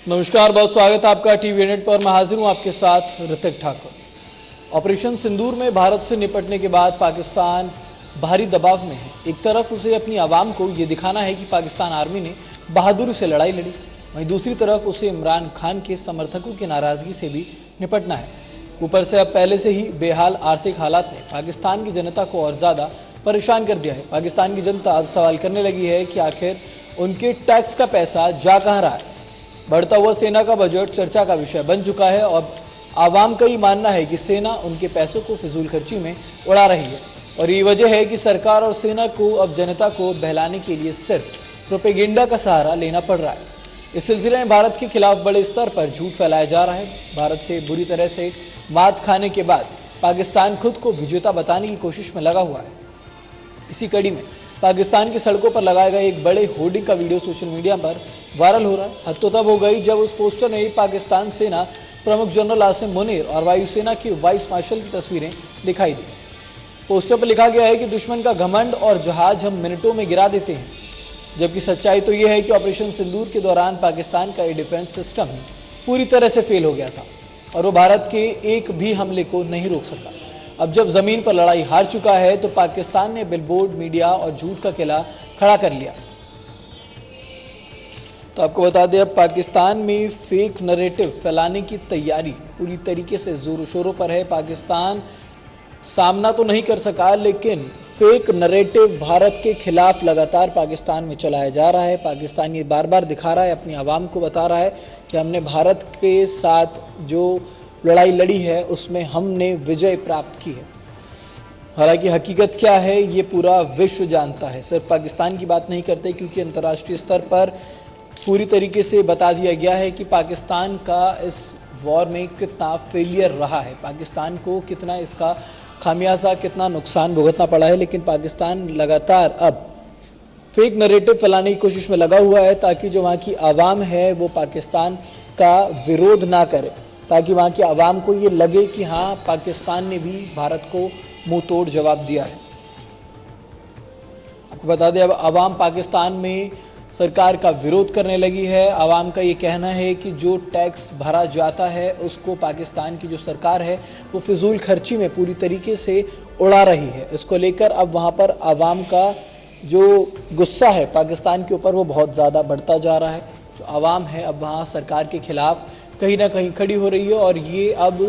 नमस्कार, बहुत स्वागत है आपका टीवी नेट पर। मैं हाजिर हूं आपके साथ ऋतिक ठाकुर। ऑपरेशन सिंदूर में भारत से निपटने के बाद पाकिस्तान भारी दबाव में है। एक तरफ उसे अपनी आवाम को ये दिखाना है कि पाकिस्तान आर्मी ने बहादुरी से लड़ाई लड़ी, वहीं दूसरी तरफ उसे इमरान खान के समर्थकों की नाराजगी से भी निपटना है। ऊपर से अब पहले से ही बेहाल आर्थिक हालात ने पाकिस्तान की जनता को और ज्यादा परेशान कर दिया है। पाकिस्तान की जनता अब सवाल करने लगी है कि आखिर उनके टैक्स का पैसा जा कहाँ रहा है। बढ़ता हुआ सेना का बजट चर्चा का विषय बन चुका है और आवाम का ये मानना है कि सेना उनके पैसों को फिजूल खर्ची में उड़ा रही है और ये वजह है कि सरकार और सेना को अब जनता को बहलाने के लिए सिर्फ प्रोपेगेंडा का सहारा लेना पड़ रहा है। इस सिलसिले में भारत के खिलाफ बड़े स्तर पर झूठ फैलाया जा रहा है। भारत से बुरी तरह से मात खाने के बाद पाकिस्तान खुद को विजेता बताने की कोशिश में लगा हुआ है। इसी कड़ी में पाकिस्तान की सड़कों पर लगाए गए एक बड़े होर्डिंग का वीडियो सोशल मीडिया पर वायरल हो रहा है। हद तो तब हो गई जब उस पोस्टर में पाकिस्तान सेना प्रमुख जनरल आसिम मुनीर और वायुसेना की वाइस मार्शल की तस्वीरें दिखाई दी। पोस्टर पर लिखा गया है कि दुश्मन का घमंड और जहाज हम मिनटों में गिरा देते हैं, जबकि सच्चाई तो यह है कि ऑपरेशन सिंदूर के दौरान पाकिस्तान का एयर डिफेंस सिस्टम ही पूरी तरह से फेल हो गया था और वो भारत के एक भी हमले को नहीं रोक सका। अब जब जमीन पर लड़ाई हार चुका है तो पाकिस्तान ने बिलबोर्ड, मीडिया और झूठ का किला खड़ा कर लिया। तो आपको बता दें, अब पाकिस्तान में फेक नैरेटिव फैलाने की तैयारी पूरी तरीके से जोरों शोरों पर है। पाकिस्तान सामना तो नहीं कर सका, लेकिन फेक नैरेटिव भारत के खिलाफ लगातार पाकिस्तान में चलाया जा रहा है। पाकिस्तान ये बार बार दिखा रहा है, अपनी आवाम को बता रहा है कि हमने भारत के साथ जो लड़ाई लड़ी है उसमें हमने विजय प्राप्त की है। हालांकि हकीकत क्या है ये पूरा विश्व जानता है, सिर्फ पाकिस्तान की बात नहीं करते, क्योंकि अंतर्राष्ट्रीय स्तर पर पूरी तरीके से बता दिया गया है कि पाकिस्तान का इस वॉर में कितना फेलियर रहा है, पाकिस्तान को कितना इसका खामियाजा, कितना नुकसान भुगतना पड़ा है। लेकिन पाकिस्तान लगातार अब फेक नैरेटिव फैलाने की कोशिश में लगा हुआ है ताकि जो वहाँ की आवाम है वो पाकिस्तान का विरोध ना करे, ताकि वहाँ की आवाम को ये लगे कि हाँ, पाकिस्तान ने भी भारत को मुंह तोड़ जवाब दिया है। आपको बता दें, अब आवाम पाकिस्तान में सरकार का विरोध करने लगी है। आवाम का ये कहना है कि जो टैक्स भरा जाता है उसको पाकिस्तान की जो सरकार है वो फिजूल खर्ची में पूरी तरीके से उड़ा रही है। इसको लेकर अब वहाँ पर आवाम का जो गुस्सा है पाकिस्तान के ऊपर वो बहुत ज़्यादा बढ़ता जा रहा है। जो आवाम है अब वहाँ सरकार के खिलाफ कहीं ना कहीं खड़ी हो रही है और ये अब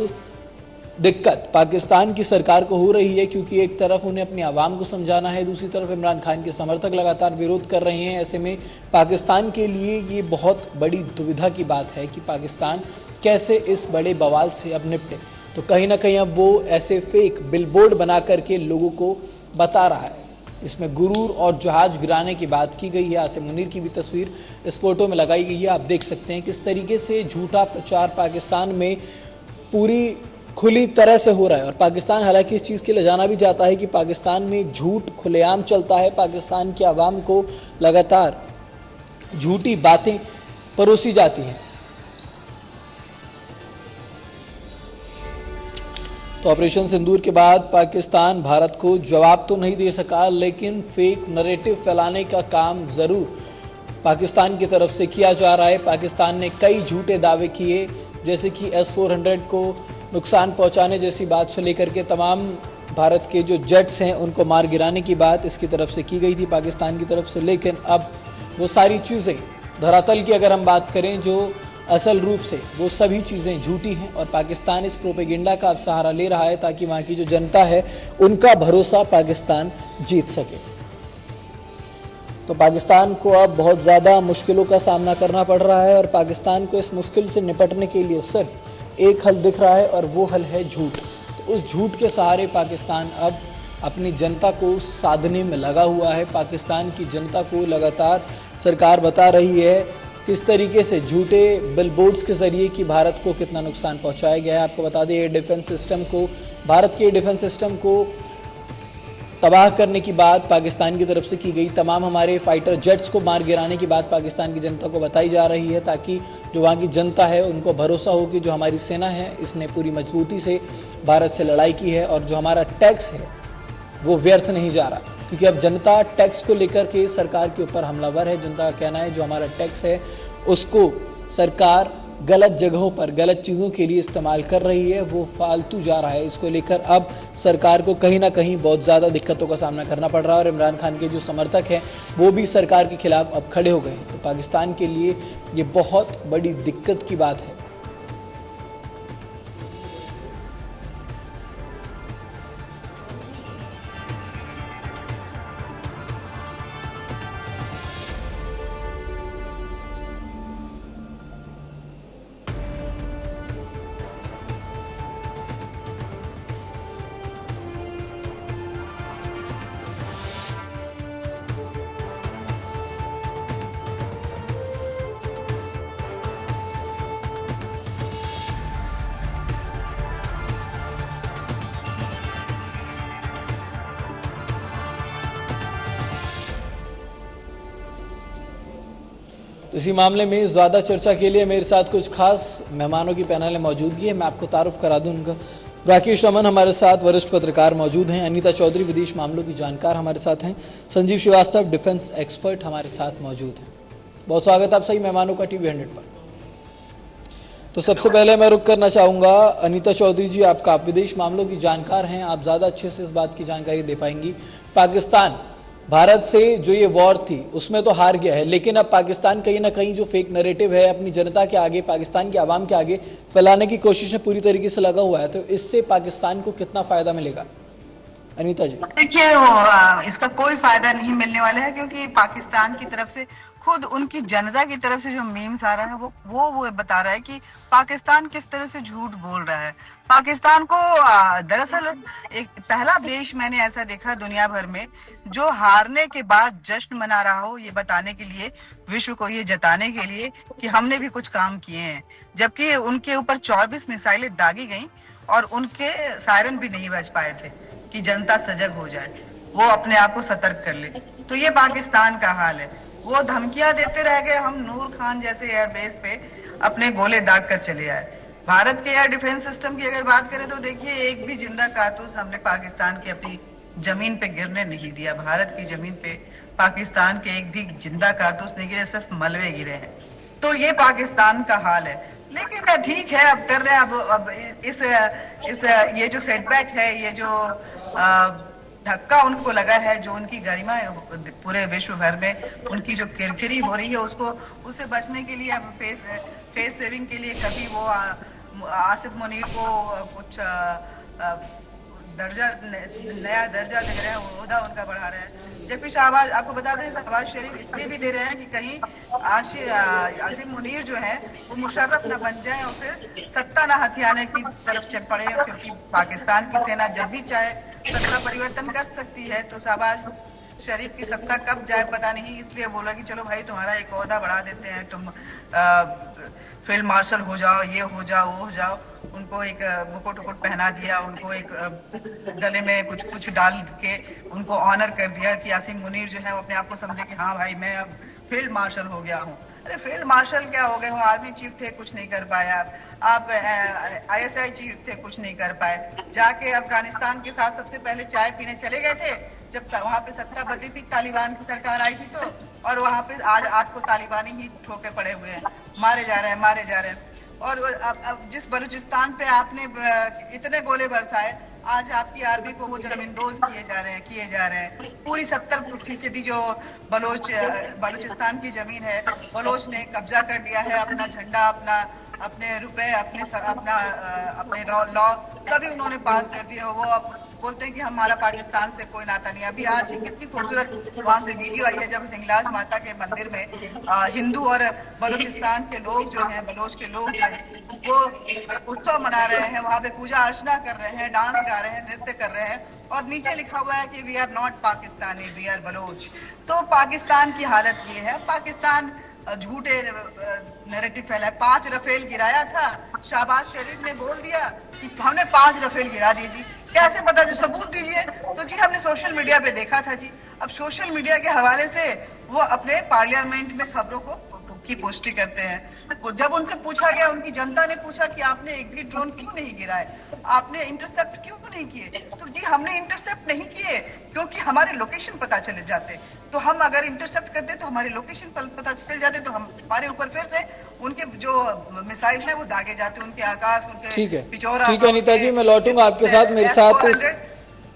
दिक्कत पाकिस्तान की सरकार को हो रही है, क्योंकि एक तरफ उन्हें अपनी आवाम को समझाना है, दूसरी तरफ इमरान खान के समर्थक लगातार विरोध कर रहे हैं। ऐसे में पाकिस्तान के लिए ये बहुत बड़ी दुविधा की बात है कि पाकिस्तान कैसे इस बड़े बवाल से अब निपटे। तो कहीं ना कहीं अब वो ऐसे फेक बिलबोर्ड बना करके लोगों को बता रहा है। इसमें गुरूर और जहाज गिराने की बात की गई है। आसिम मुनीर की भी तस्वीर इस फोटो में लगाई गई है। आप देख सकते हैं किस तरीके से झूठा प्रचार पाकिस्तान में पूरी खुली तरह से हो रहा है और पाकिस्तान हालांकि इस चीज़ के लिए जाना भी जाता है कि पाकिस्तान में झूठ खुलेआम चलता है। पाकिस्तान की आवाम को लगातार झूठी बातें परोसी जाती हैं। तो ऑपरेशन सिंदूर के बाद पाकिस्तान भारत को जवाब तो नहीं दे सका, लेकिन फेक नैरेटिव फैलाने का काम ज़रूर पाकिस्तान की तरफ से किया जा रहा है। पाकिस्तान ने कई झूठे दावे किए, जैसे कि S-400 को नुकसान पहुंचाने जैसी बात से लेकर के तमाम भारत के जो जेट्स हैं उनको मार गिराने की बात इसकी तरफ से की गई थी पाकिस्तान की तरफ से। लेकिन अब वो सारी चीज़ें धरातल की अगर हम बात करें, जो असल रूप से वो सभी चीज़ें झूठी हैं और पाकिस्तान इस प्रोपेगेंडा का अब सहारा ले रहा है ताकि वहाँ की जो जनता है उनका भरोसा पाकिस्तान जीत सके। तो पाकिस्तान को अब बहुत ज़्यादा मुश्किलों का सामना करना पड़ रहा है और पाकिस्तान को इस मुश्किल से निपटने के लिए सिर्फ एक हल दिख रहा है और वो हल है झूठ। तो उस झूठ के सहारे पाकिस्तान अब अपनी जनता को साधने में लगा हुआ है। पाकिस्तान की जनता को लगातार सरकार बता रही है किस तरीके से झूठे बिलबोर्ड्स के ज़रिए कि भारत को कितना नुकसान पहुंचाया गया है। आपको बता दें, एयर डिफेंस सिस्टम को, भारत के डिफेंस सिस्टम को तबाह करने की बात पाकिस्तान की तरफ से की गई। तमाम हमारे फाइटर जेट्स को मार गिराने की बात पाकिस्तान की जनता को बताई जा रही है ताकि जो वहाँ की जनता है उनको भरोसा हो कि जो हमारी सेना है इसने पूरी मजबूती से भारत से लड़ाई की है और जो हमारा टैक्स है वो व्यर्थ नहीं जा रहा। क्योंकि अब जनता टैक्स को लेकर के सरकार के ऊपर हमलावर है। जनता का कहना है जो हमारा टैक्स है उसको सरकार गलत जगहों पर गलत चीज़ों के लिए इस्तेमाल कर रही है, वो फालतू जा रहा है। इसको लेकर अब सरकार को कहीं ना कहीं बहुत ज़्यादा दिक्कतों का सामना करना पड़ रहा है और इमरान खान के जो समर्थक हैं वो भी सरकार के खिलाफ अब खड़े हो गए हैं। तो पाकिस्तान के लिए ये बहुत बड़ी दिक्कत की बात है। तो इसी मामले में ज़्यादा चर्चा के लिए मेरे साथ कुछ खास मेहमानों की पैनल में मौजूदगी है। मैं आपको तारुफ करा दूं उनका। राकेश रमन हमारे साथ वरिष्ठ पत्रकार मौजूद हैं, अनीता चौधरी विदेश मामलों की जानकार हमारे साथ हैं, संजीव श्रीवास्तव डिफेंस एक्सपर्ट हमारे साथ मौजूद हैं। बहुत स्वागत आप सही मेहमानों का टीवी 100 पर। तो सबसे पहले मैं रुक करना चाहूँगा अनीता चौधरी जी, आप विदेश मामलों की जानकार हैं, आप ज़्यादा अच्छे से इस बात की जानकारी दे पाएंगी। पाकिस्तान भारत से जो ये वॉर थी उसमें तो हार गया है, लेकिन अब पाकिस्तान कहीं ना कहीं जो फेक नैरेटिव है अपनी जनता के आगे, पाकिस्तान की आवाम के आगे फैलाने की कोशिश में पूरी तरीके से लगा हुआ है। तो इससे पाकिस्तान को कितना फायदा मिलेगा अनीता जी? देखिए, इसका कोई फायदा नहीं मिलने वाला है, क्योंकि पाकिस्तान की तरफ से खुद उनकी जनता की तरफ से जो मीम्स आ रहा है वो बता रहा है कि पाकिस्तान किस तरह से झूठ बोल रहा है। पाकिस्तान को दरअसल एक पहला देश मैंने ऐसा देखा दुनिया भर में जो हारने के बाद जश्न मना रहा हो, ये बताने के लिए, विश्व को ये जताने के लिए कि हमने भी कुछ काम किए हैं, जबकि उनके ऊपर 24 मिसाइलें दागी गई और उनके सायरन भी नहीं बज पाए थे कि जनता सजग हो जाए, वो अपने आप को सतर्क कर ले। तो ये पाकिस्तान का हाल है। वो धमकियां देते रह गए, हम नूर खान जैसे एयरबेस पे अपने गोले दाग कर चले आए। भारत के एयर डिफेंस सिस्टम की अगर बात करें तो देखिए, एक भी जिंदा कारतूस हमने पाकिस्तान की अपनी जमीन पे गिरने नहीं दिया। भारत की जमीन पे पाकिस्तान के एक भी जिंदा कारतूस नहीं गिरे, सिर्फ मलबे गिरे हैं। तो ये पाकिस्तान का हाल है। लेकिन ठीक है, अब कर रहे हैं। अब इस ये जो सेटबैक है, ये जो धक्का उनको लगा है, जो उनकी गरिमा पूरे विश्व भर में उनकी जो किरकिरी हो रही है, उससे बचने के लिए अब फेस सेविंग के लिए कभी वो आसिफ मुनीर को कुछ नया दर्जा दे रहे हैं, ओहदा उनका बढ़ा रहे हैं। जबकि शहबाज, आपको बता दें, शहबाज शरीफ इसलिए भी दे रहे हैं कि कहीं आसिफ मुनीर जो है वो मुशर्रफ न बन जाए और फिर सत्ता न हथियाने की तरफ चल पड़े, क्योंकि पाकिस्तान की सेना जब भी चाहे सत्ता परिवर्तन कर सकती है। तो शहबाज शरीफ की सत्ता कब जाए पता नहीं, इसलिए बोला कि चलो भाई तुम्हारा एक ओहदा बढ़ा देते हैं, तुम फील्ड मार्शल हो जाओ, ये हो जाओ, वो हो जाओ। उनको एक मुकुट उकुट पहना दिया, उनको एक गले में कुछ डाल के उनको ऑनर कर दिया कि आसिम मुनीर जो है वो अपने आप को समझे कि हाँ भाई मैं अब फील्ड मार्शल हो गया हूँ। अरे फील्ड मार्शल क्या हो गए हो? आर्मी चीफ थे, कुछ नहीं कर पाए। आप ISI चीफ थे, कुछ नहीं कर पाए। जाके अफगानिस्तान के साथ सबसे पहले चाय पीने चले गए थे जब वहां पे सत्ता बदली थी, तालिबान की सरकार आई थी, तो और वहां पे आज आपको तालिबानी ही ठोके पड़े हुए हैं, मारे जा रहे हैं। और अब जिस बलूचिस्तान पे आपने इतने गोले बरसाए, आज आपकी आर्मी को वो जमींदोज किए जा रहे हैं। पूरी 70% जो बलूचिस्तान की जमीन है, बलोच ने कब्जा कर लिया है। अपना झंडा, अपने रुपए, अपने लॉ सभी उन्होंने पास कर दिया। वो अब बोलते हैं कि हमारा पाकिस्तान से कोई नाता नहीं। अभी आज ही कितनी खूबसूरत वहां से वीडियो आई है जब हिंगलाज माता के मंदिर में हिंदू और बलूचिस्तान के लोग जो हैं, बलोच के लोग जो हैं, वो उत्सव मना रहे हैं, वहां पे पूजा अर्चना कर रहे हैं, डांस गा रहे हैं, नृत्य कर रहे हैं, और नीचे लिखा हुआ है कि we are not Pakistani, we are Baloch. तो पाकिस्तान की हालत ये है। पाकिस्तान झूठे नैरेटिव फैला है। 5 रफेल गिराया था, शहबाज शरीफ ने बोल दिया कि हमने 5 रफेल गिरा दिए। जी कैसे पता? जी सबूत दीजिए। तो जी हमने सोशल मीडिया पे देखा था जी। अब सोशल मीडिया के हवाले से वो अपने पार्लियामेंट में खबरों की पुष्टि करते हैं। वो जब उनसे पूछा गया, उनकी जनता ने पूछा कि आपने एक भी ड्रोन क्यों नहीं गिराए, आपने इंटरसेप्ट क्यों नहीं किए, तो जी हमने इंटरसेप्ट नहीं किए क्योंकि हमारे लोकेशन पता चले जाते। तो हम अगर इंटरसेप्ट करते तो हमारे लोकेशन पर पता चल जाते, तो हमारे ऊपर फिर से उनके जो मिसाइल है वो दागे जाते हैं, उनके आकाश, ठीक उनके है, पिचोरा, ठीक है अनीता जी, मैं लौटूंगा आपके साथ। मेरे साथ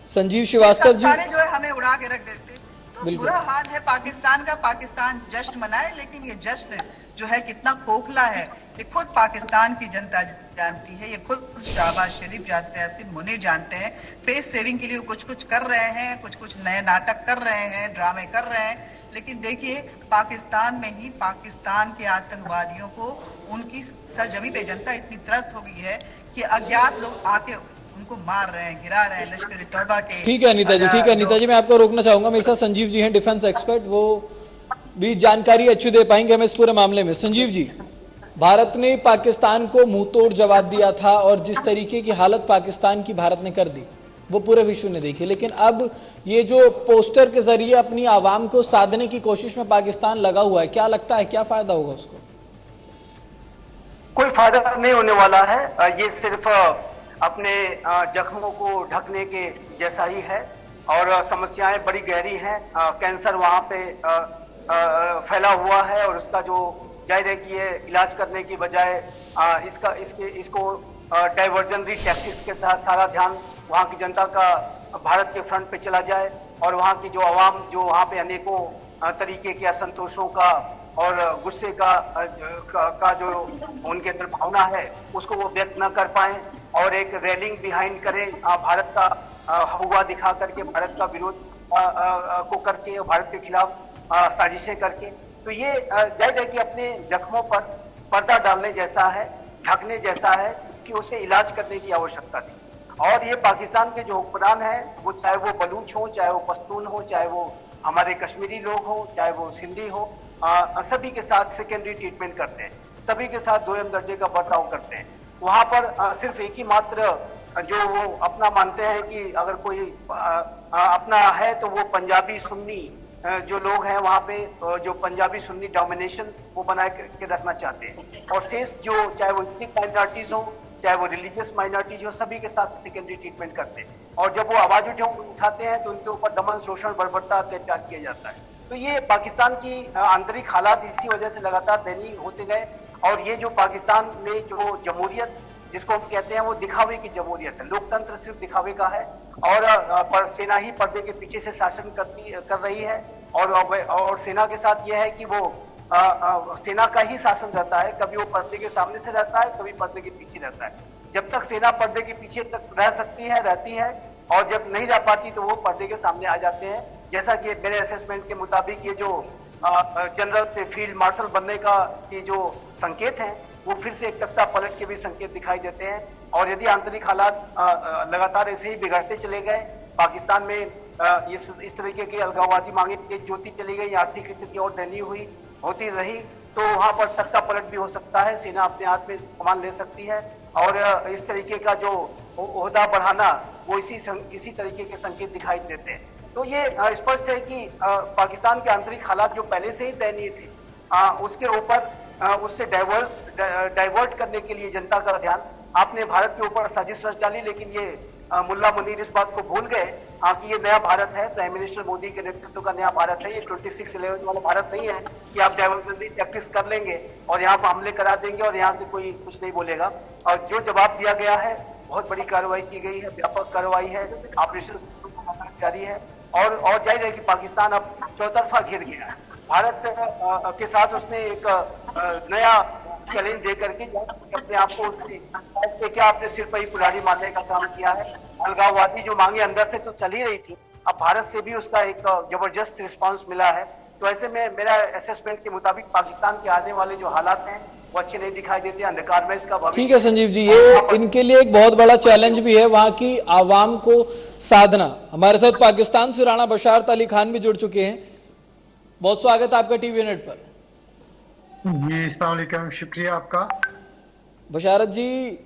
संजीव ये श्रीवास्तव जी। सारे जो है हमें उड़ा के रख देते। तो बिल्कुल बुरा हाल है पाकिस्तान का। पाकिस्तान जश्न मनाए, लेकिन ये जश्न जो है कितना खोखला है ये खुद पाकिस्तान की जनता जानती है, ये खुद शहबाज शरीफ जानते हैं, आसिम मुनीर जानते हैं। फेस सेविंग के लिए कुछ कुछ कर रहे हैं, कुछ कुछ नए नाटक कर रहे हैं, ड्रामे कर रहे हैं, लेकिन देखिए पाकिस्तान में ही पाकिस्तान के आतंकवादियों को उनकी सरजमी पे जनता इतनी त्रस्त हो गई है कि अज्ञात लोग आके उनको मार रहे हैं, गिरा रहे हैं। लश्कर तौबा के ठीक है अनीता जी, ठीक है अनीता जी, मैं आपको रोकना चाहूंगा। मेरे साथ संजीव जी हैं, डिफेंस एक्सपर्ट, वो भी जानकारी अच्छी दे पाएंगे हमें इस पूरे मामले में। संजीव जी, भारत ने पाकिस्तान को मुंह तोड़ जवाब दिया था और जिस तरीके की हालत पाकिस्तान की भारत ने कर दी वो पूरे विश्व ने देखी, लेकिन अब ये जो पोस्टर के जरिए अपनी आवाम को साधने की कोशिश में पाकिस्तान लगा हुआ है, क्या लगता है क्या फायदा होगा उसको? कोई फायदा नहीं होने वाला है। ये सिर्फ अपने जख्मों को ढकने के जैसा ही है और समस्याएं बड़ी गहरी हैं। कैंसर वहां पे फैला हुआ है और उसका जो जाहिर है कि ये इलाज करने की बजाय इसको डाइवर्जनरी टैक्टिक्स के साथ सारा ध्यान वहाँ की जनता का भारत के फ्रंट पे चला जाए और वहाँ की जो आवाम जो वहाँ पे अनेकों तरीके के असंतोषों का और गुस्से का जो उनके अंदर भावना है उसको वो व्यक्त न कर पाए और एक रैलिंग बिहाइंड करें भारत का हुआ दिखा करके, भारत का विरोध को करके और भारत के खिलाफ साजिशें करके। तो ये जाहिर है कि अपने जख्मों पर पर्दा डालने जैसा है, ढकने जैसा है कि उसे इलाज करने की आवश्यकता थी। और ये पाकिस्तान के जो हुक्मरान हैं, वो चाहे वो बलूच हो, चाहे वो पश्तून हो, चाहे वो हमारे कश्मीरी लोग हो, चाहे वो सिंधी हो, सभी के साथ सेकेंडरी ट्रीटमेंट करते हैं, सभी के साथ दोयम दर्जे का बर्ताव करते हैं। वहां पर सिर्फ एक ही मात्र जो वो अपना मानते हैं कि अगर कोई अपना है तो वो पंजाबी सुन्नी जो लोग हैं वहां पे, जो पंजाबी सुन्नी डोमिनेशन वो बनाए के रखना चाहते हैं और शेष जो चाहे वो इथनिक माइनॉरिटीज हो, चाहे वो रिलीजियस माइनॉरिटीज हो, सभी के साथ सेकेंडरी ट्रीटमेंट करते हैं और जब वो आवाज उठाते हैं तो उनके ऊपर दमन, शोषण, बर्बरता, अत्याचार किया जाता है। तो ये पाकिस्तान की आंतरिक हालात इसी वजह से लगातार दयनीय होते गए और ये जो पाकिस्तान में जो जमहूरियत जिसको हम कहते हैं वो दिखावे की जमहूरियत है, लोकतंत्र सिर्फ दिखावे का है और सेना ही पर्दे के पीछे से शासन कर रही है और सेना के साथ ये है कि वो सेना का ही शासन रहता है, कभी वो पर्दे के सामने से रहता है, कभी पर्दे के पीछे रहता है। जब तक सेना पर्दे के पीछे तक रह सकती है, रहती है और जब नहीं रह पाती तो वो पर्दे के सामने आ जाते हैं। जैसा कि मेरे असेसमेंट के मुताबिक ये जो जनरल से फील्ड मार्शल बनने का ये जो संकेत हैं वो फिर से एक तख्ता पलट के भी संकेत दिखाई देते हैं और यदि आंतरिक हालात लगातार ऐसे ही बिगड़ते चले गए, पाकिस्तान में इस तरीके की अलगाववादी मांगे तेज जोती चली गई, आर्थिक स्थिति और दयनीय होती रही तो वहां पर तख्ता पलट भी हो सकता है, सेना अपने हाथ में कमान ले सकती है और इस तरीके का जो ओहदा बढ़ाना वो इसी तरीके के संकेत दिखाई देते हैं। तो ये स्पष्ट है कि पाकिस्तान के आंतरिक हालात जो पहले से ही दयनीय थे उसके ऊपर उससे डाइवर्ट करने के लिए जनता का ध्यान आपने भारत के ऊपर साजिश रच डाली, लेकिन ये मुल्ला मुनीर इस बात को भूल गए कि ये नया भारत है, प्राइम मिनिस्टर मोदी के नेतृत्व का नया भारत है, ये 26/11 वाला भारत नहीं है कि आप डाइवर्जनरी टैक्टिक्स कर लेंगे और यहाँ पर हमले करा देंगे और यहाँ से कोई कुछ नहीं बोलेगा। और जो जवाब दिया गया है, बहुत बड़ी कार्रवाई की गई है, व्यापक कार्रवाई है, ऑपरेशन जारी है और जाहिर है कि पाकिस्तान अब चौतरफा घिर गया है। भारत के साथ उसने एक नया चैलेंज दे करके अपने आप को उसने क्या अपने सिर पर ही कुल्हाड़ी मारने का काम किया है। अलगाववादी जो मांगे अंदर से तो चल ही रही थी, अब भारत से भी उसका एक जबरदस्त रिस्पांस मिला है। तो ऐसे में मेरा असेसमेंट के मुताबिक पाकिस्तान के आने वाले जो हालात हैं वो अच्छे नहीं दिखाई देते, अंधकार में इसका भविष्य। ठीक है संजीव जी, ये इनके लिए एक बहुत बड़ा चैलेंज भी है वहां की आवाम को साधना। हमारे साथ पाकिस्तान से राणा बशारत अली खान भी जुड़ चुके हैं, बहुत स्वागत आपका टीवी यूनिट पर। जी अस्सलाम वालेकुम, शुक्रिया आपका। बशारत जी,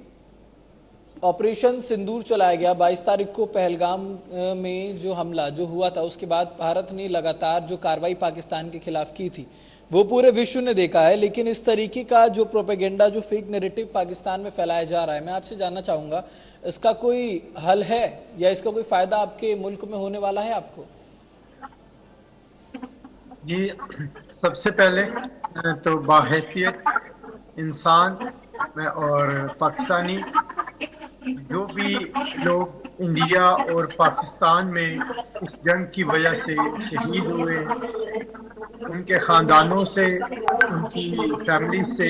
ऑपरेशन सिंदूर चलाया गया 22 तारीख को पहलगाम में जो हमला जो हुआ था, उसके बाद भारत ने लगातार जो कार्रवाई पाकिस्तान के खिलाफ की थी वो पूरे विश्व ने देखा है, लेकिन इस तरीके का जो प्रोपेगेंडा, जो फेक नैरेटिव पाकिस्तान में फैलाया जा रहा है, मैं आपसे जानना चाहूंगा इसका कोई हल है या इसका कोई फायदा आपके मुल्क में होने वाला है आपको? जी सबसे पहले तो बाहैसियत इंसान और पाकिस्तानी, जो भी लोग इंडिया और पाकिस्तान में इस जंग की वजह से शहीद हुए, उनके ख़ानदानों से, उनकी फैमिली से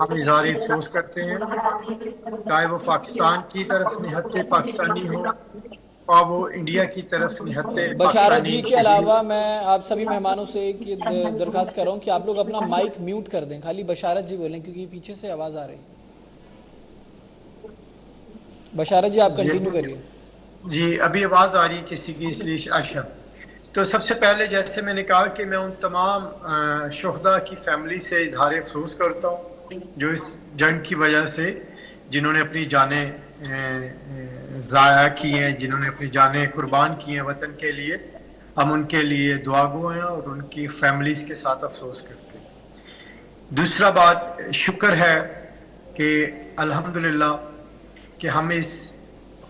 हम इज़हार अफसोस करते हैं। चाहे वो पाकिस्तान की तरफ निहत्ते पाकिस्तानी हो और वो इंडिया की तरफ निहत्ते बशारत पाकिस्तानी जी के शहीद। अलावा मैं आप सभी मेहमानों से एक दरखास्त कर रहा हूँ कि आप लोग अपना माइक म्यूट कर दें, खाली बशारत जी बोलें क्योंकि पीछे से आवाज़ आ रही है। बशारत जी आप कंटिन्यू करिए। जी, अभी आवाज़ आ रही है किसी की, इसलिए अच्छा। तो सबसे पहले जैसे मैंने कहा कि मैं उन तमाम शुहदा की फैमिली से इजहार अफसोस करता हूँ जो इस जंग की वजह से, जिन्होंने अपनी जानें ज़ाया की हैं, जिन्होंने अपनी जानें कुर्बान की हैं वतन के लिए। हम उनके लिए दुआ गो हैं और उनकी फैमिलीज़ के साथ अफसोस करते हैं। दूसरा बात, शुक्र है कि अल्हम्दुलिल्लाह कि हम इस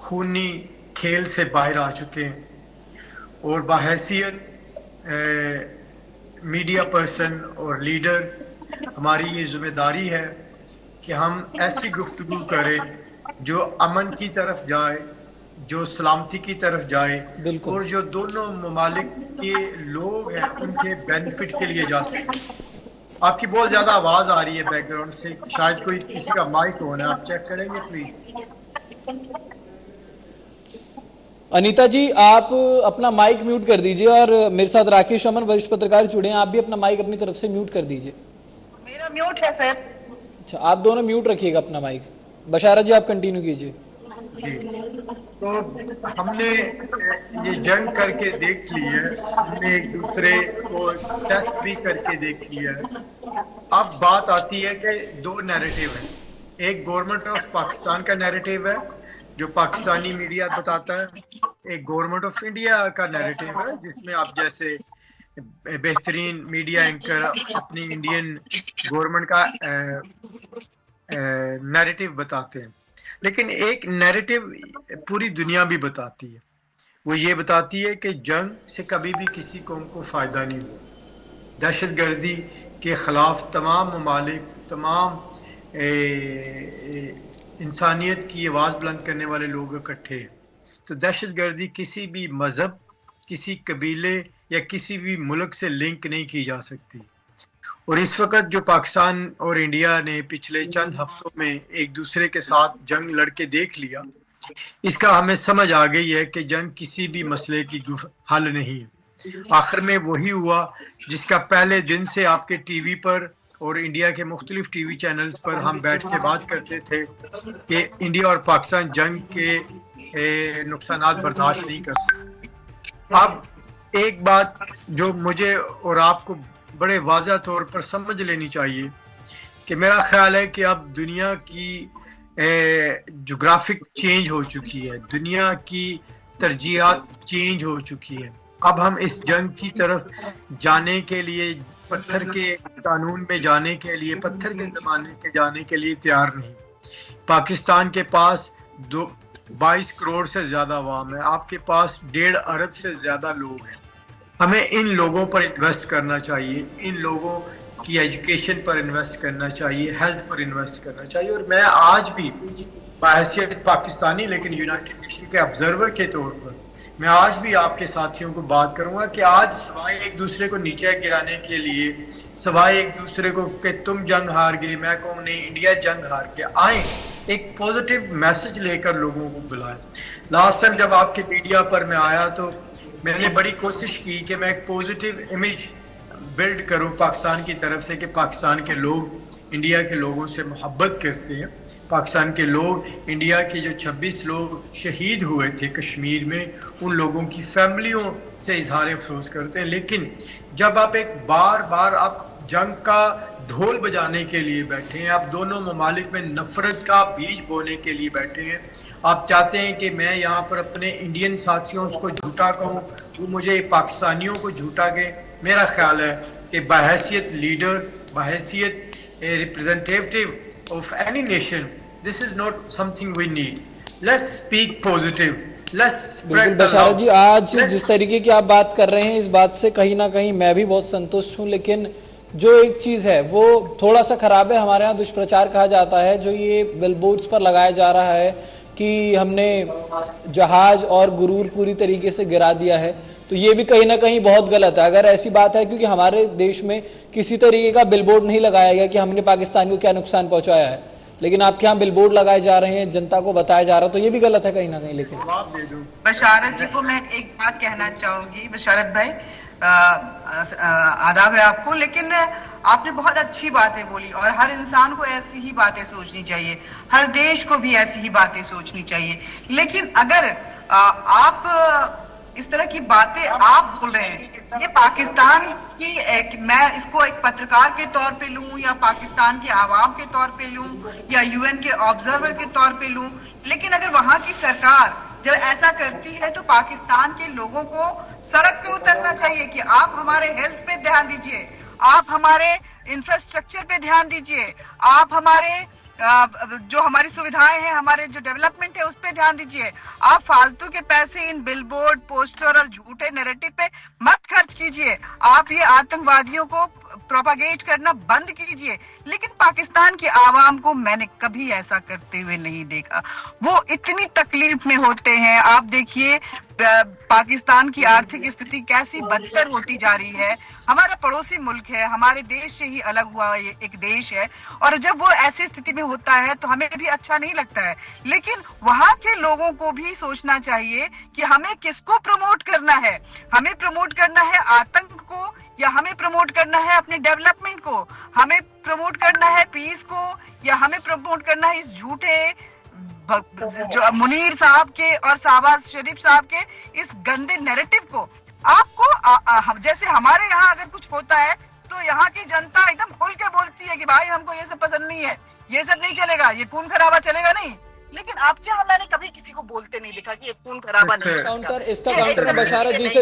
खूनी खेल से बाहर आ चुके हैं और बाहैसियत मीडिया पर्सन और लीडर हमारी ये जिम्मेदारी है कि हम ऐसी गुफ्तगू करें जो अमन की तरफ जाए, जो सलामती की तरफ जाए बिल्कुल। और जो दोनों ममालिक के लोग हैं उनके बेनिफिट के लिए जा सके। आपकी बहुत ज्यादा आवाज आ रही है बैकग्राउंड से, शायद कोई किसी का माइक ऑन है, आप चेक करेंगे प्लीज। अनीता जी आप अपना माइक म्यूट कर दीजिए और मेरे साथ राकेश अमन वरिष्ठ पत्रकार जुड़े हैं, आप भी अपना माइक अपनी तरफ से म्यूट कर दीजिए। मेरा म्यूट है सर। अच्छा, आप दोनों म्यूट रखिएगा अपना माइक। बशारत जी आप कंटिन्यू कीजिए। जी, तो हमने ये जंग करके देख ली है, हमने एक दूसरे को टेस्ट भी करके देख लिया है। अब बात आती है कि दो नैरेटिव है, एक गवर्नमेंट ऑफ पाकिस्तान का नैरेटिव है जो पाकिस्तानी मीडिया बताता है, एक गवर्नमेंट ऑफ इंडिया का नैरेटिव है जिसमें आप जैसे बेहतरीन मीडिया एंकर अपनी इंडियन गवर्नमेंट का नैरेटिव बताते हैं। लेकिन एक नैरेटिव पूरी दुनिया भी बताती है, वो ये बताती है कि जंग से कभी भी किसी कौम को फ़ायदा नहीं हुआ। दहशतगर्दी के ख़िलाफ़ तमाम ममालिक, तमाम इंसानियत की आवाज़ बुलंद करने वाले लोग इकट्ठे हैं। तो दहशतगर्दी किसी भी मज़हब, किसी कबीले या किसी भी मुल्क से लिंक नहीं की जा सकती। और इस वक्त जो पाकिस्तान और इंडिया ने पिछले चंद हफ्तों में एक दूसरे के साथ जंग लड़के देख लिया, इसका हमें समझ आ गई है कि जंग किसी भी मसले की हल नहीं है। आखिर में वही हुआ जिसका पहले दिन से आपके टीवी पर और इंडिया के मुख्तलिफ टीवी चैनल्स पर हम बैठ के बात करते थे कि इंडिया और पाकिस्तान जंग के नुकसानात बर्दाश्त नहीं कर सकते। अब एक बात जो मुझे और आपको बड़े वाज़ह तौर पर समझ लेनी चाहिए कि मेरा ख्याल है कि अब दुनिया की जोग्राफिक चेंज हो चुकी है, दुनिया की तरजीहात चेंज हो चुकी है। अब हम इस जंग की तरफ जाने के लिए, पत्थर के कानून में जाने के लिए, पत्थर के ज़माने के जाने के लिए तैयार नहीं। पाकिस्तान के पास 22 करोड़ से ज़्यादा अवाम है, आपके पास 1.5 अरब से ज़्यादा लोग हैं। हमें इन लोगों पर इन्वेस्ट करना चाहिए, इन लोगों की एजुकेशन पर इन्वेस्ट करना चाहिए, हेल्थ पर इन्वेस्ट करना चाहिए। और मैं आज भी बहैसियत पाकिस्तानी लेकिन यूनाइटेड नेशन के ऑब्जर्वर के तौर पर मैं आज भी आपके साथियों को बात करूंगा कि आज सवाए एक दूसरे को नीचे गिराने के लिए, सवाए एक दूसरे को कि तुम जंग हार गए, मैं कहूँ नहीं इंडिया जंग हार के, आए एक पॉजिटिव मैसेज लेकर लोगों को बुलाएं। लास्ट टाइम जब आपके मीडिया पर मैं आया तो मैंने बड़ी कोशिश की कि मैं एक पॉजिटिव इमेज बिल्ड करूं पाकिस्तान की तरफ से कि पाकिस्तान के लोग इंडिया के लोगों से मोहब्बत करते हैं। पाकिस्तान के लोग इंडिया के जो 26 लोग शहीद हुए थे कश्मीर में, उन लोगों की फैमिलियों से इजहार अफसोस करते हैं। लेकिन जब आप एक बार बार आप जंग का ढोल बजाने के लिए बैठे हैं, आप दोनों ममालिक में नफरत का बीज बोने के लिए बैठे हैं, आप चाहते हैं कि मैं यहाँ पर अपने इंडियन साथियों को झूठा कहूँ, वो मुझे पाकिस्तानियों को झूठा कहे। मेरा ख्याल है कि बहैसियत लीडर, बहैसियत representative of any nation, this is not something we need. Let's speak positive, let's बिल्कुल बशारत जी, आज जिस तरीके की आप बात कर रहे हैं इस बात से कहीं ना कहीं मैं भी बहुत संतुष्ट हूं, लेकिन जो एक चीज है वो थोड़ा सा खराब है, हमारे यहाँ दुष्प्रचार कहा जाता है, जो ये बिलबोर्ड्स पर लगाया जा रहा है कि हमने जहाज और गुरूर पूरी तरीके से गिरा दिया है, तो ये भी कहीं ना कहीं बहुत गलत है अगर ऐसी बात है, क्योंकि हमारे देश में किसी तरीके का बिलबोर्ड नहीं लगाया गया कि हमने पाकिस्तान को क्या नुकसान पहुंचाया है, लेकिन आपके यहाँ बिलबोर्ड लगाए जा रहे हैं, जनता को बताया जा रहा है, तो ये भी गलत है कहीं ना कहीं। लेकिन बशारत जी को मैं एक बात कहना चाहूंगी। बशारत भाई, आदाब है आपको, लेकिन आपने बहुत अच्छी बातें बोली और हर इंसान को ऐसी ही बातें सोचनी चाहिए, हर देश को भी ऐसी ही बातें सोचनी चाहिए। लेकिन अगर आप इस तरह की बातें आप बोल रहे हैं, ये पाकिस्तान की मैं इसको एक पत्रकार के तौर पे लूं या पाकिस्तान के आवाम के तौर पे लूं या यूएन के ऑब्जर्वर के तौर पे लूं, लेकिन अगर वहां की सरकार जब ऐसा करती है तो पाकिस्तान के लोगों को सड़क पे उतरना चाहिए कि आप हमारे हेल्थ पे ध्यान दीजिए, आप हमारे इंफ्रास्ट्रक्चर पे ध्यान दीजिए, आप हमारे जो हमारी सुविधाएं हैं, हमारे जो डेवलपमेंट है उस पे ध्यान दीजिए। आप फालतू के पैसे इन बिलबोर्ड, पोस्टर और झूठे नैरेटिव पे मत खर्च कीजिए। आप ये आतंकवादियों को प्रोपागेट करना बंद कीजिए। लेकिन पाकिस्तान की आवाम को मैंने कभी ऐसा करते हुए नहीं देखा। वो इतनी तकलीफ में होते हैं। आप देखिए पाकिस्तान की आर्थिक स्थिति कैसी बदतर होती जा रही है। हमारा पड़ोसी मुल्क है, हमारे देश से ही अलग हुआ एक देश है, और जब वो ऐसी स्थिति में होता है तो हमें भी अच्छा नहीं लगता है। लेकिन वहां के लोगों को भी सोचना चाहिए कि हमें किसको प्रमोट करना है। हमें प्रमोट करना है आतंक को या हमें प्रमोट करना है अपने डेवलपमेंट को? हमें प्रमोट करना है पीस को या हमें प्रमोट करना है इस झूठे जो मुनीर साहब के और शहबाज शरीफ साहब के इस गंदे नैरेटिव को? आपको जैसे हमारे यहाँ अगर कुछ होता है तो यहाँ की जनता एकदम खुल के बोलती है कि भाई हमको ये सब पसंद नहीं है, ये सब नहीं चलेगा, ये खून खराबा चलेगा नहीं। लेकिन आपके यहाँ मैंने कभी किसी को बोलते नहीं देखा कि ये खून खराबा नहीं। इसका काउंटर मैं बशारत जी से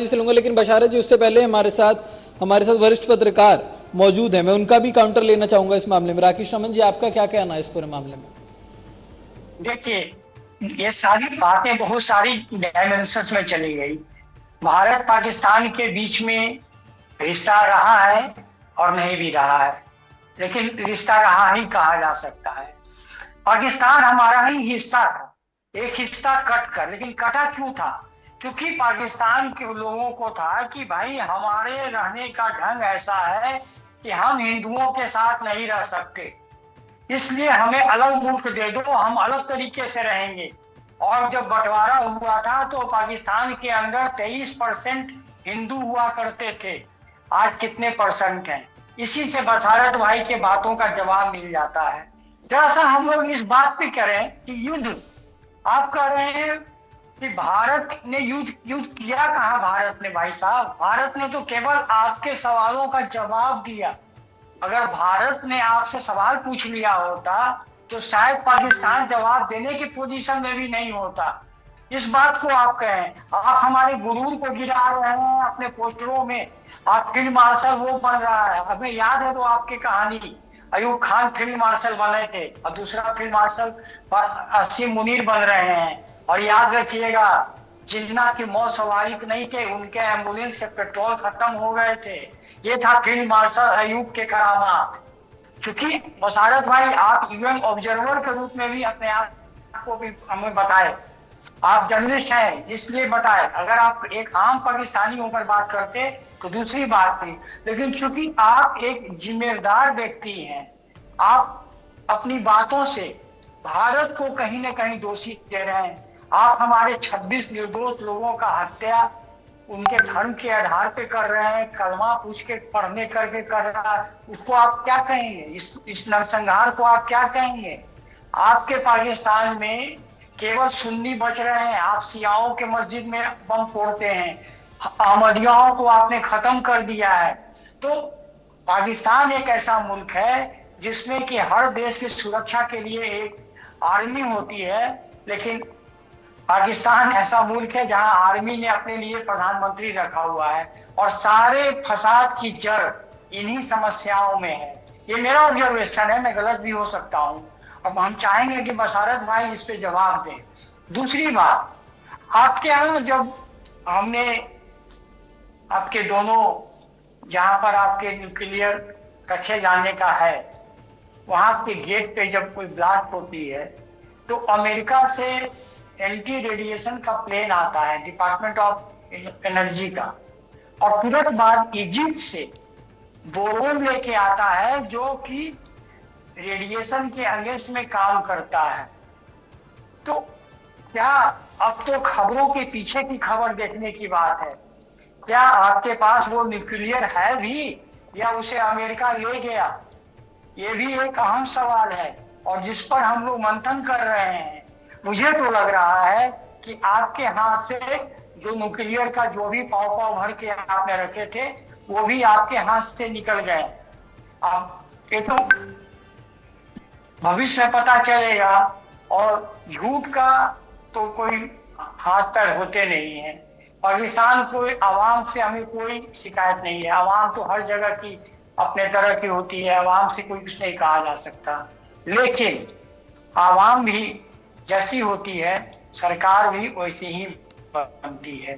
लूंगा, लेकिन बशारत जी उससे पहले हमारे साथ वरिष्ठ पत्रकार मौजूद है, मैं उनका भी काउंटर लेना चाहूंगा इस मामले में। राकेश रमन जी, आपका क्या कहना है इस पूरे मामले में? देखिए, ये सारी बातें बहुत सारी डायमेंशंस में चली गई। भारत पाकिस्तान के बीच में रिश्ता रहा है और नहीं भी रहा है, लेकिन रिश्ता रहा ही कहा जा सकता है। पाकिस्तान हमारा ही हिस्सा था, एक हिस्सा कट कर, लेकिन कटा क्यों था? क्योंकि पाकिस्तान के लोगों को था कि भाई हमारे रहने का ढंग ऐसा है कि हम हिंदुओं के साथ नहीं रह सकते, इसलिए हमें अलग मुल्क दे दो, हम अलग तरीके से रहेंगे। और जब बंटवारा हुआ था तो पाकिस्तान के अंदर 23% हिंदू हुआ करते थे, आज कितने परसेंट हैं? इसी से बशारत भाई के बातों का जवाब मिल जाता है। जरा सा हम लोग इस बात पे करें कि युद्ध, आप कह रहे हैं कि भारत ने युद्ध किया कहाँ? भारत ने भाई साहब, भारत ने तो केवल आपके सवालों का जवाब दिया। अगर भारत ने आपसे सवाल पूछ लिया होता तो शायद पाकिस्तान जवाब देने की पोजीशन में भी नहीं होता। इस बात को आप कहें, आप हमारे गुरूर को गिरा रहे हैं अपने पोस्टरों में, आप फील्ड मार्शल वो बन रहा है। हमें याद है तो आपकी कहानी, अयूब खान फील्ड मार्शल बने थे और दूसरा फील्ड मार्शल असीम मुनीर बन रहे हैं। और याद रखिएगा, जिन्ना की मौत स्वाभाविक नहीं थे, उनके एम्बुलेंस के पेट्रोल खत्म हो गए थे। ये था फील्ड मार्शल अयूब के करामात। चूंकि बशारत भाई आप यूएन ऑब्जर्वर के रूप में भी अपने आप को भी हमें बताए, आप जर्नलिस्ट हैं इसलिए बताए। अगर आप एक आम पाकिस्तानी होकर बात करते तो दूसरी बात थी, लेकिन चूंकि आप एक जिम्मेदार व्यक्ति हैं, आप अपनी बातों से भारत को कहीं ना कहीं दोषी दे रहे हैं। आप हमारे 26 निर्दोष लोगों का हत्या उनके धर्म के आधार पे कर रहे हैं, कलमा पूछ के पढ़ने करके कर रहा है, उसको आप क्या कहेंगे? इस नरसंहार को आप क्या कहेंगे? आपके पाकिस्तान में केवल सुन्नी बच रहे हैं, आप शियाओं के मस्जिद में बम फोड़ते हैं, अहमदियाओं को आपने खत्म कर दिया है। तो पाकिस्तान एक ऐसा मुल्क है जिसमें कि हर देश की सुरक्षा के लिए एक आर्मी होती है, लेकिन पाकिस्तान ऐसा मुल्क है जहां आर्मी ने अपने लिए प्रधानमंत्री रखा हुआ है और सारे फसाद की जड़ इन्हीं समस्याओं में है। ये मेरा ऑब्जर्वेशन है, मैं गलत भी हो सकता हूं। अब हम चाहेंगे कि बशारत भाई इस पे जवाब दें। दूसरी बात, आपके यहाँ जब हमने आपके दोनों जहां पर आपके न्यूक्लियर रखे जाने का है, वहां के गेट पे जब कोई ब्लास्ट होती है तो अमेरिका से एंटी रेडिएशन का प्लेन आता है, डिपार्टमेंट ऑफ एनर्जी का, और तुरंत बाद इजिप्ट से बोरोन लेके आता है जो कि रेडिएशन के अगेंस्ट में काम करता है। तो क्या अब तो खबरों के पीछे की खबर देखने की बात है, क्या आपके पास वो न्यूक्लियर है भी या उसे अमेरिका ले गया? ये भी एक अहम सवाल है और जिस पर हम लोग मंथन कर रहे हैं। मुझे तो लग रहा है कि आपके हाथ से जो न्यूक्लियर का जो भी पाव पाव भर के आपने रखे थे वो भी आपके हाथ से निकल गए। अब ये तो भविष्य में पता चलेगा, और झूठ का तो कोई हाथ पैर होते नहीं है। पाकिस्तान को आवाम से हमें कोई शिकायत नहीं है, आवाम तो हर जगह की अपने तरह की होती है, आवाम से कोई कुछ नहीं कहा जा सकता, लेकिन आवाम भी जैसी होती है सरकार भी वैसी ही बनती है।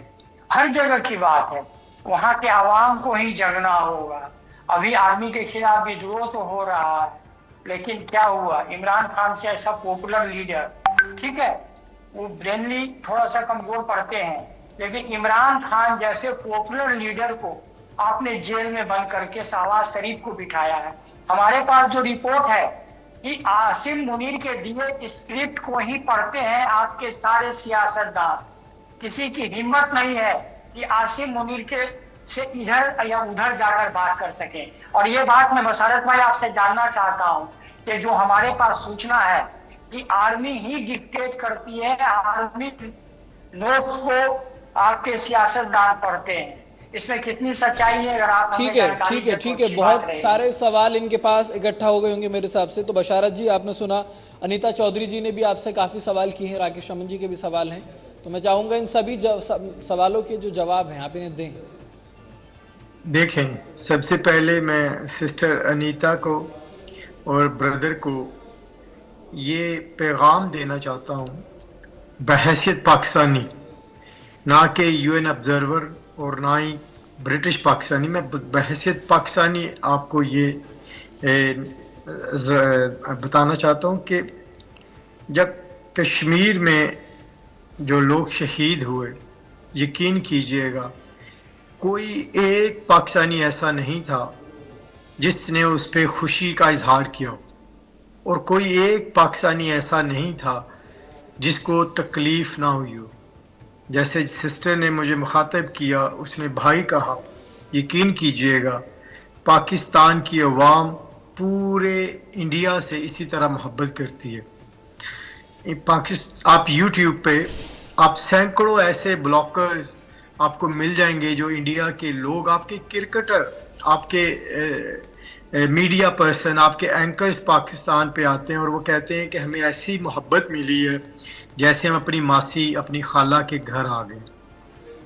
हर जगह की बात है, वहां के आवाम को ही जगना होगा। अभी आर्मी के खिलाफ विद्रोह तो हो रहा है, लेकिन क्या हुआ, इमरान खान से ऐसा पॉपुलर लीडर, ठीक है वो ब्रेनली थोड़ा सा कमजोर पड़ते हैं, लेकिन इमरान खान जैसे पॉपुलर लीडर को आपने जेल में बंद करके शहबाज शरीफ को बिठाया है। हमारे पास जो रिपोर्ट है कि आसिम मुनीर के दिए स्क्रिप्ट को ही पढ़ते हैं आपके सारे सियासतदान। किसी की हिम्मत नहीं है कि आसिम मुनीर के से इधर या उधर जाकर बात कर सके। और ये बात मैं बशारत भाई आपसे जानना चाहता हूं कि जो हमारे पास सूचना है कि आर्मी ही डिक्टेट करती है, आर्मी नोट्स को आपके सियासतदान पढ़ते हैं, इसमें कितनी सच्चाई है? अगर आप ठीक है, बहुत सारे सवाल इनके पास इकट्ठा हो गए होंगे मेरे हिसाब से। तो बशारत जी, आपने सुना, अनीता चौधरी जी ने भी आपसे काफी सवाल किए हैं, राकेश रमन जी के भी सवाल हैं, तो मैं चाहूंगा इन सभी सवालों के जो जवाब हैं आप इन्हें दें। देखें, सबसे पहले मैं सिस्टर अनीता को और ब्रदर को ये पैगाम देना चाहता हूँ, बहैसियत पाकिस्तानी, ना कि यूएन ऑब्जर्वर और ना ही ब्रिटिश पाकिस्तानी, मैं बहैसियत पाकिस्तानी आपको ये बताना चाहता हूँ कि जब कश्मीर में जो लोग शहीद हुए, यकीन कीजिएगा कोई एक पाकिस्तानी ऐसा नहीं था जिसने उस पर खुशी का इजहार किया, और कोई एक पाकिस्तानी ऐसा नहीं था जिसको तकलीफ ना हुई हो। जैसे सिस्टर ने मुझे मुखातब किया, उसने भाई कहा, यकीन कीजिएगा पाकिस्तान की अवाम पूरे इंडिया से इसी तरह मोहब्बत करती है। आप यूट्यूब पे आप सैकड़ों ऐसे ब्लॉगर्स आपको मिल जाएंगे जो इंडिया के लोग, आपके क्रिकेटर, आपके मीडिया पर्सन, आपके एंकर्स पाकिस्तान पे आते हैं और वो कहते हैं कि हमें ऐसी मोहब्बत मिली है जैसे हम अपनी मासी, अपनी खाला के घर आ गए।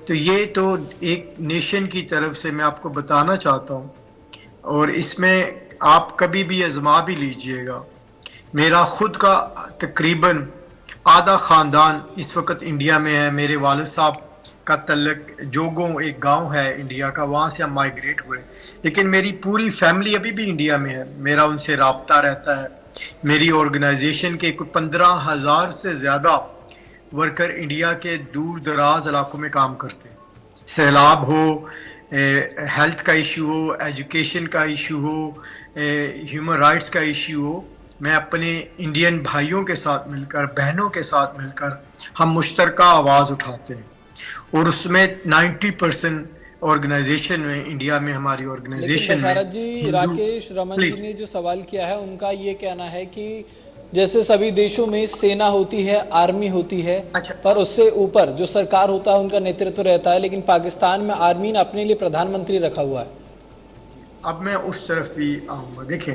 तो ये तो एक नेशन की तरफ से मैं आपको बताना चाहता हूँ, और इसमें आप कभी भी आजमा भी लीजिएगा। मेरा खुद का तकरीबन आधा ख़ानदान इस वक्त इंडिया में है। मेरे वालिद साहब का तल्लक जोगों एक गांव है इंडिया का, वहाँ से हम माइग्रेट हुए, लेकिन मेरी पूरी फैमिली अभी भी इंडिया में है। मेरा उनसे राब्ता रहता है। मेरी ऑर्गेनाइजेशन के 15,000 से ज़्यादा वर्कर इंडिया के दूर दराज इलाकों में काम करते हैं। सैलाब हो, हेल्थ का इशू हो, एजुकेशन का इशू हो, ह्यूमन राइट्स का इशू हो, मैं अपने इंडियन भाइयों के साथ मिलकर, बहनों के साथ मिलकर हम मुश्तरका आवाज़ उठाते हैं, और उसमें 90% ऑर्गेनाइजेशन में, इंडिया में हमारी ऑर्गेनाइजेशन में। बशारत जी, राकेश रमन जी ने जो सवाल किया है उनका ये कहना है कि जैसे सभी देशों में सेना होती है, आर्मी होती है, अच्छा, पर उससे ऊपर जो सरकार होता है उनका नेतृत्व रहता है, लेकिन पाकिस्तान में आर्मी ने अपने लिए प्रधानमंत्री रखा हुआ है। अब मैं उस तरफ भी आऊँगा। देखें,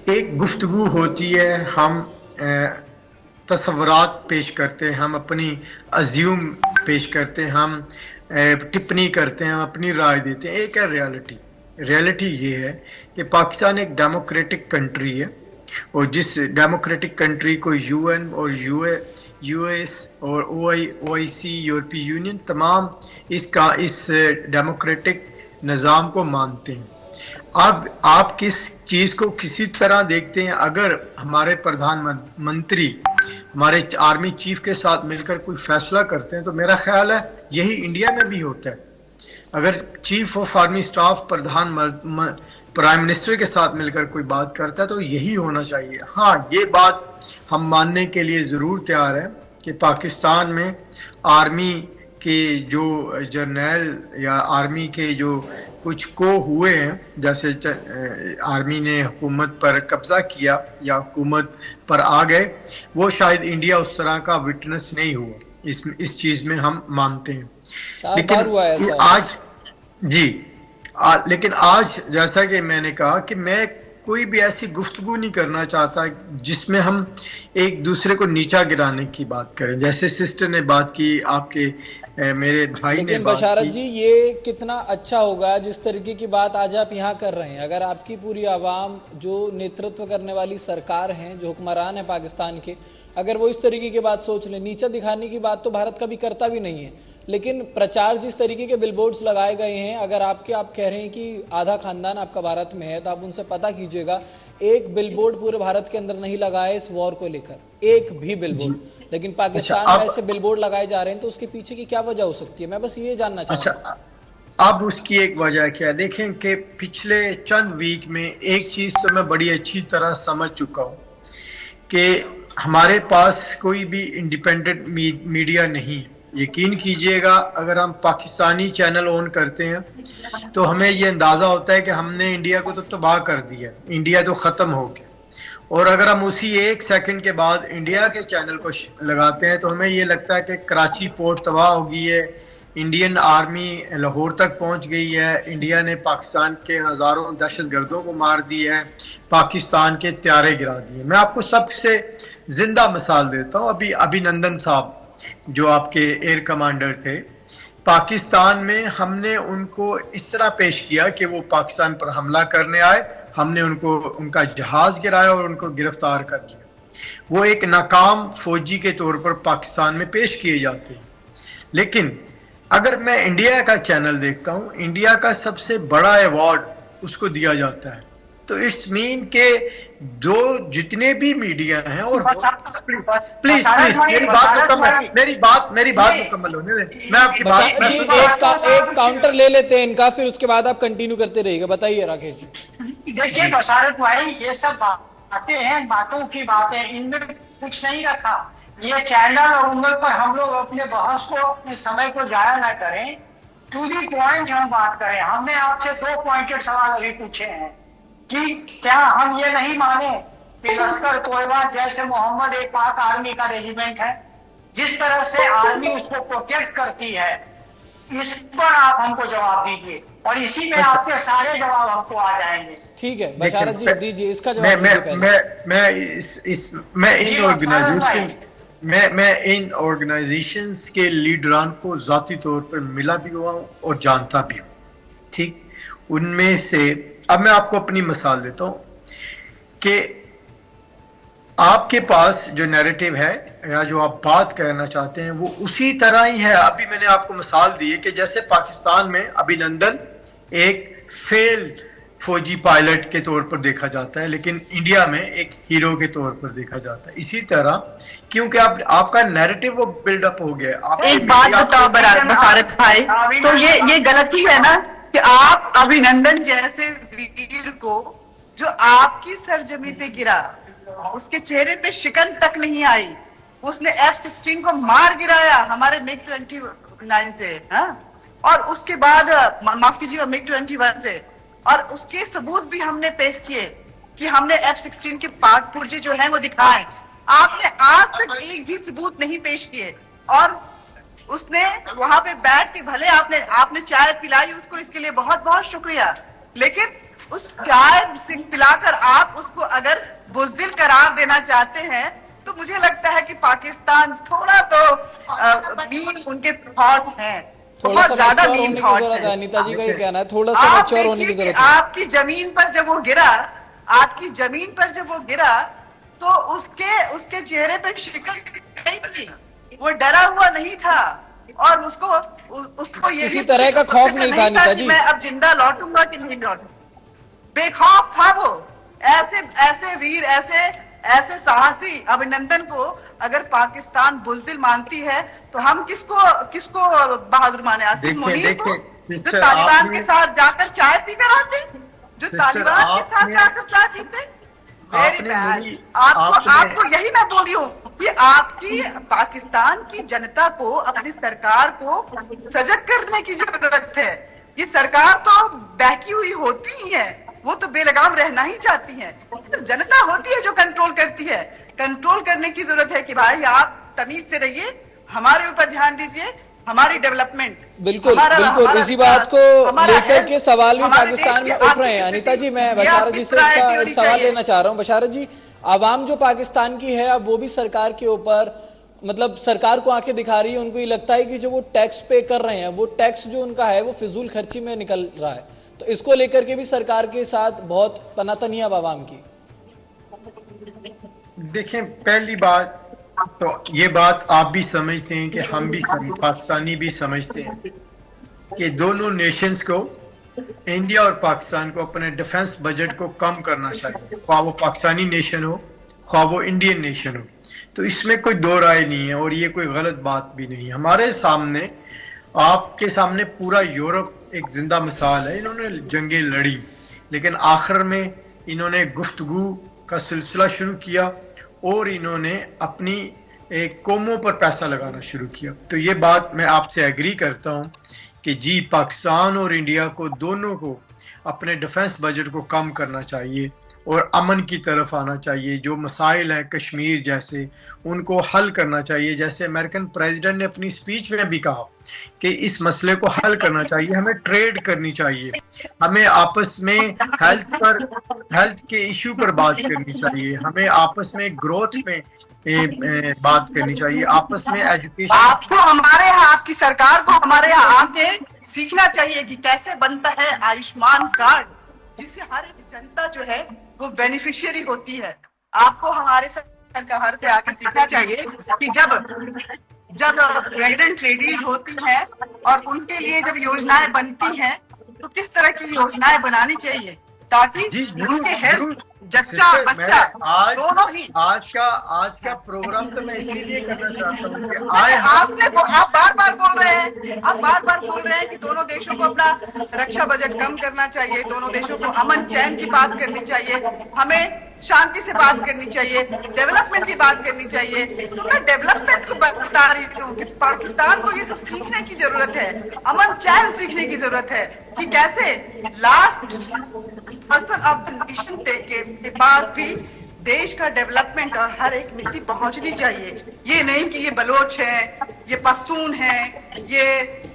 एक गुफ्तगू होती है, हम तस्वुरात पेश करते हैं, हम अपनी अज्यूम पेश करते हैं, हम टिप्पणी करते हैं, हम अपनी राय देते हैं। एक है रियलिटी। रियलिटी ये है कि पाकिस्तान एक डेमोक्रेटिक कंट्री है, और जिस डेमोक्रेटिक कंट्री को यूएन और यूएस और ओआईसी, यूरोपीय यूनियन, तमाम इस डेमोक्रेटिक निज़ाम को मानते हैं। अब आप किस चीज़ को किसी तरह देखते हैं? अगर हमारे प्रधानमंत्री हमारे आर्मी चीफ के साथ मिलकर कोई फैसला करते हैं तो मेरा ख्याल है यही इंडिया में भी होता है। अगर chief of army staff prime minister के साथ मिलकर कोई बात करता है तो यही होना चाहिए। हाँ, ये बात हम मानने के लिए ज़रूर तैयार हैं कि पाकिस्तान में आर्मी के जो जर्नल या आर्मी के जो कुछ को हुए हैं, जैसे आर्मी ने हुकूमत पर कब्जा किया या हुकूमत पर आ गए, वो शायद इंडिया उस तरह का विटनेस नहीं हुआ। इस चीज़ में हम मानते हैं। लेकिन आज जी लेकिन आज जैसा कि मैंने कहा कि मैं कोई भी ऐसी गुफ्तगू नहीं करना चाहता जिसमें हम एक दूसरे को नीचा गिराने की बात करें। जैसे सिस्टर ने बात की, आपके मेरे भाई ने लेकिन बात बशारत की। जी, ये कितना अच्छा होगा जिस तरीके की बात आज आप यहाँ कर रहे हैं। अगर आपकी पूरी आवाम जो नेतृत्व करने वाली सरकार हैं, जो हुक्मरान है पाकिस्तान के, अगर वो इस तरीके की बात सोच लें, नीचा दिखाने की बात तो भारत कभी करता भी नहीं है, लेकिन प्रचार जिस तरीके के बिलबोर्ड्स लगाए गए हैं, अगर आप कह रहे हैं कि आधा खानदान आपका भारत में है, तो आप उनसे पता कीजिएगा एक बिलबोर्ड पूरे भारत के अंदर नहीं लगा है इस वॉर को लेकर, एक भी बिलबोर्ड। लेकिन पाकिस्तान में ऐसे बिलबोर्ड लगाए जा रहे हैं, तो उसके पीछे की क्या वजह हो सकती है? मैं बस ये जानना चाहता हूं। अब उसकी एक वजह क्या है? देखें कि पिछले चंद वीक में एक चीज तो मैं बड़ी अच्छी तरह समझ चुका हूं कि हमारे पास कोई भी इंडिपेंडेंट मीडिया नहीं है। यकीन कीजिएगा, अगर हम पाकिस्तानी चैनल ऑन करते हैं तो हमें ये अंदाजा होता है कि हमने इंडिया को तो तबाह कर दिया, इंडिया तो खत्म हो गया। और अगर हम उसी एक सेकंड के बाद इंडिया के चैनल को लगाते हैं तो हमें ये लगता है कि कराची पोर्ट तबाह हो गई है, इंडियन आर्मी लाहौर तक पहुंच गई है, इंडिया ने पाकिस्तान के हज़ारों दहशतगर्दों को मार दिया है, पाकिस्तान के त्यारे गिरा दिए। मैं आपको सबसे जिंदा मिसाल देता हूँ। अभी अभिनंदन साहब जो आपके एयर कमांडर थे, पाकिस्तान में हमने उनको इस तरह पेश किया कि वो पाकिस्तान पर हमला करने आए, हमने उनको उनका जहाज गिराया और उनको गिरफ्तार कर लिया। वो एक नाकाम फौजी के तौर पर पाकिस्तान में पेश किए जाते हैं। लेकिन अगर मैं इंडिया का चैनल देखता हूं, इंडिया का सबसे बड़ा अवार्ड उसको दिया जाता है। तो इट्स मीन के जो जितने भी मीडिया हैं, और प्लीज मेरी बात मुकम्मल होने दें। मैं आपकी बात एक काउंटर ले लेते हैं इनका, फिर उसके बाद आप कंटिन्यू करते रहिएगा। बताइए राकेश जी। देखिए बशारत भाई, ये सब बातें हैं, बातों की बातें, इनमें कुछ नहीं रखा। ये चैनल और उंगल पर हम लोग अपने बहस को, अपने समय को जाया ना करें, टू दी पॉइंट हम बात करें। हमने आपसे 2 पॉइंटेड सवाल अभी पूछे हैं कि क्या हम ये नहीं माने कि लश्कर तोयबा जैसे मोहम्मद एक पाक आर्मी का रेजिमेंट है, जिस तरह से आर्मी उसको प्रोटेक्ट करती है, इस पर आप हमको जवाब दीजिए और इसी में आपके सारे जवाब हमको आ जाएंगे। ठीक है बशारत जी, दीजिए इसका जवाब। मैं इन ऑर्गेनाइजेशंस के लीडरान को जाती तौर पर मिला भी हुआ हूँ और जानता भी हूँ। ठीक, उनमें से अब मैं आपको अपनी मिसाल देता हूँ कि आपके पास जो नैरेटिव है या जो आप बात करना चाहते हैं वो उसी तरह ही है। अभी मैंने आपको मिसाल दी है कि जैसे पाकिस्तान में अभिनंदन एक फेल फौजी पायलट के तौर पर देखा जाता है, लेकिन इंडिया में एक हीरो के तौर पर देखा जाता है। इसी तरह क्योंकि आपका नैरेटिव वो बिल्डअप हो गया। एक बात बताओ बशारत भाई, तो ये गलती है ना कि आप अभिनंदन जैसे वीर को, जो आपकी सरजमी पे गिरा, उसके चेहरे पे शिकन तक नहीं आई, उसने F-16 को मार गिराया हमारे MiG-29 से, और उसके बाद माफ कीजिए MiG-21 से, और उसके सबूत भी हमने पेश किए कि हमने F-16 के पार्ट पुर्जे जो हैं वो दिखाए। आपने आज तक एक भी सबूत नहीं पेश किए, और उसने वहां पे बैठ के भले आपने चाय पिलाई उसको, इसके लिए बहुत बहुत शुक्रिया, लेकिन उस चाय से पिलाकर आप उसको अगर बुज़दिल करार देना चाहते हैं तो मुझे लगता है कि पाकिस्तान थोड़ा तो मीन उनके थॉट्स हैं, बहुत ज्यादा मीन थॉट्स हैं। अनीता जी का ये कहना है थोड़ा सा मैच्योर होने की जरूरत है। आपकी जमीन पर जब वो गिरा तो उसके चेहरे पे शिकन नहीं थी, वो डरा हुआ नहीं था, और उसको ये किसी तरह का खौफ नहीं था अनीता जी। मैं अब जिंदा लौटूंगा कि नहीं लौटूंगा, बेखौफ था वो। ऐसे वीर, ऐसे साहसी अभिनंदन को अगर पाकिस्तान बुज़दिल मानती है तो हम किसको बहादुर माने? आसिफ मुनीर को, जो तालिबान के साथ जाकर चाय पीकर आते, जो तालिबान के साथ जाकर चाय पीते। Very bad. आपको यही मैं बोल रही हूँ कि आपकी पाकिस्तान की जनता को, अपनी सरकार को सजग करने की जरूरत है। ये सरकार तो बहकी हुई होती ही है, वो तो बेलगाम रहना ही चाहती है। तो जनता होती है जो कंट्रोल करती है। कंट्रोल करने की जरूरत है कि भाई आप तमीज से रहिए, हमारे ऊपर ध्यान दीजिए, हमारी डेवलपमेंट। बिल्कुल बिल्कुल, इसी बात को लेकर के सवाल भी पाकिस्तान में उठ रहे हैं। अनीता जी, मैं बशारत जी से इसका एक सवाल लेना चाह रहा हूँ। बशारत जी, आवाम जो पाकिस्तान की है, अब वो भी सरकार के ऊपर, मतलब सरकार को आंखें दिखा रही है। उनको ये लगता है कि जो वो टैक्स पे कर रहे हैं, वो टैक्स जो उनका है वो फिजूल खर्ची में निकल रहा है। तो इसको लेकर के भी सरकार के साथ बहुत तनातनी है आवाम की। देखें, पहली बात तो ये बात आप भी समझते हैं कि हम भी पाकिस्तानी भी समझते हैं कि दोनों नेशंस को, इंडिया और पाकिस्तान को, अपने डिफेंस बजट को कम करना चाहिए, ख्वाह वो पाकिस्तानी नेशन हो ख्वाह वो इंडियन नेशन हो। तो इसमें कोई दो राय नहीं है और ये कोई गलत बात भी नहीं है। हमारे सामने, आपके सामने पूरा यूरोप एक जिंदा मिसाल है। इन्होंने जंगें लड़ी, लेकिन आखिर में इन्होंने गुफ्तगू का सिलसिला शुरू किया और इन्होंने अपनी एक कौमों पर पैसा लगाना शुरू किया। तो ये बात मैं आपसे एग्री करता हूँ कि जी, पाकिस्तान और इंडिया को, दोनों को अपने डिफेंस बजट को कम करना चाहिए और अमन की तरफ आना चाहिए। जो मसाइल हैं कश्मीर जैसे, उनको हल करना चाहिए। जैसे अमेरिकन प्रेसिडेंट ने अपनी स्पीच में भी कहा कि इस मसले को हल करना चाहिए, हमें ट्रेड करनी चाहिए, हमें आपस में हेल्थ के इशू पर बात करनी चाहिए, हमें आपस में ग्रोथ में बात करनी चाहिए, आपस में एजुकेशन। आपको हमारे यहाँ, आपकी सरकार को हमारे यहाँ आके सीखना चाहिए कि कैसे बनता है आयुष्मान कार्ड, जिससे हर एक जनता जो है वो बेनिफिशियरी होती है। आपको हमारे सरकार से आके सीखना चाहिए कि जब प्रेग्नेंट लेडीज होती हैं और उनके लिए जब योजनाएं बनती हैं तो किस तरह की योजनाएं बनानी चाहिए ताकि उनके हेल्थ, जच्चा बच्चा दोनों ही। आज का प्रोग्राम तो मैं इसीलिए करना चाहता हूँ कि आप बार बार बोल रहे हैं कि दोनों देशों को अपना रक्षा बजट कम करना चाहिए, दोनों देशों को अमन चैन की बात करनी चाहिए, हमें शांति से बात करनी चाहिए, डेवलपमेंट की बात करनी चाहिए। तो मैं डेवलपमेंट को बता रही हूँ कि पाकिस्तान को ये सब सीखने की जरूरत है, अमन चैन सीखने की जरूरत है कि कैसे last person of the nation के पास भी देश का डेवलपमेंट और हर एक नीति पहुंचनी चाहिए। ये नहीं कि ये बलोच है, ये पश्तून है, ये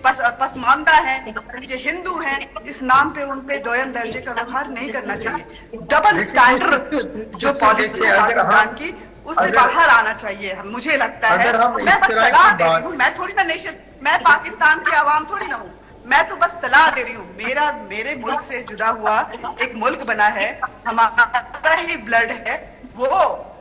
पसमानदा है, ये हिंदू है, इस नाम पे उन पे दोयम दर्जे का व्यवहार नहीं करना चाहिए। डबल स्टैंडर्ड जो पॉलिसी है पाकिस्तान की, उससे बाहर आना चाहिए, मुझे लगता है। मैं बस सलाह दे रही हूँ, मैं थोड़ी ना नेशन, मैं पाकिस्तान की आवाम थोड़ी ना हूँ, मैं तो बस सलाह दे रही हूँ। मेरे मुल्क से जुड़ा हुआ एक मुल्क बना है, हमारा ही ब्लड है, वो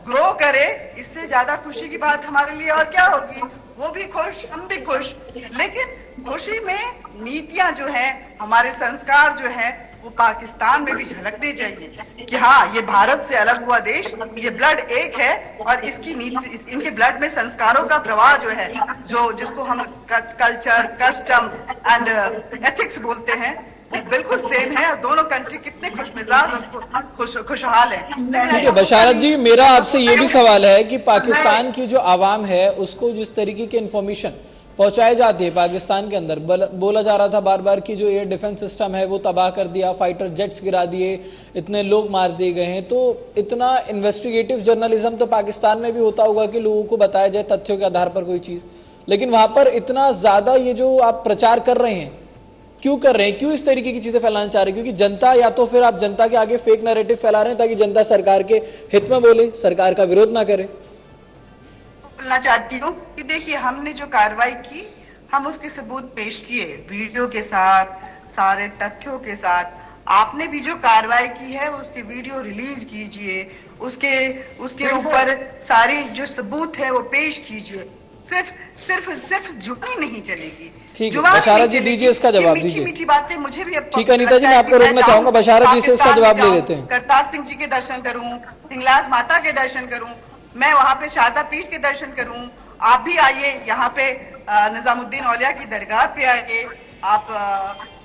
ग्रो करे, इससे ज्यादा खुशी की बात हमारे लिए और क्या होगी। वो भी खुश, हम भी खुश, लेकिन खुशी में नीतियां जो है, हमारे संस्कार जो है, वो पाकिस्तान में भी झलकने चाहिए कि हाँ, ये भारत से अलग हुआ देश, ये ब्लड एक है और इसकी नीति, इनके ब्लड में संस्कारों का प्रवाह जो है, जिसको हम कल्चर, कस्टम एंड एथिक्स बोलते हैं, बिल्कुल सेम है। और दोनों कंट्री कितने खुशमिजाज और खुशहाल है। ठीक है बशारत जी, मेरा आपसे ये भी सवाल है कि पाकिस्तान की जो आवाम है उसको जिस तरीके की इंफॉर्मेशन पहुंचाई जाती है पाकिस्तान के अंदर, बोला जा रहा था बार बार कि जो एयर डिफेंस सिस्टम है वो तबाह कर दिया, फाइटर जेट्स गिरा दिए, इतने लोग मार दिए गए हैं। तो इतना इन्वेस्टिगेटिव जर्नलिज्म तो पाकिस्तान में भी होता होगा कि लोगों को बताया जाए तथ्यों के आधार पर कोई चीज, लेकिन वहां पर इतना ज्यादा ये जो आप प्रचार कर रहे हैं, क्यों कर रहे हैं, क्यों इस तरीके की चीजें फैलाना चाह रहे हैं? क्योंकि जनता, या तो फिर आप जनता के आगे फेक नैरेटिव फैला रहे हैं ताकि जनता सरकार के हित में बोले, सरकार का विरोध ना करे। बोलना चाहती हूँ कि देखिए, हमने जो कार्रवाई की, हम उसके सबूत पेश किए, वीडियो के साथ, सारे तथ्यों के साथ। आपने भी जो कार्रवाई की है उसके वीडियो रिलीज कीजिए, उसके ऊपर सारी जो सबूत है वो पेश कीजिए। सिर्फ सिर्फ जुबानी नहीं चलेगी। ठीक है जुबानी बशारत नहीं जी, चलेगी। दीजिए इसका ये जवाब मीठी दीजिए। मीठी बातें मुझे भी अब ठीक है अनीता जी, लगता मैं है आपको कि रोकना जाऊं, चाहूंगा, बशारत जी से इसका पाकिस्तान जवाब ले जाऊं, लेते हैं। करतार सिंह जी के दर्शन करूं, हिंगलाज माता के दर्शन करूं, मैं वहां पे शारदा पीठ के दर्शन करूं। आप भी आइए यहाँ पे, निजामुद्दीन औलिया की दरगाह पे आइए, आप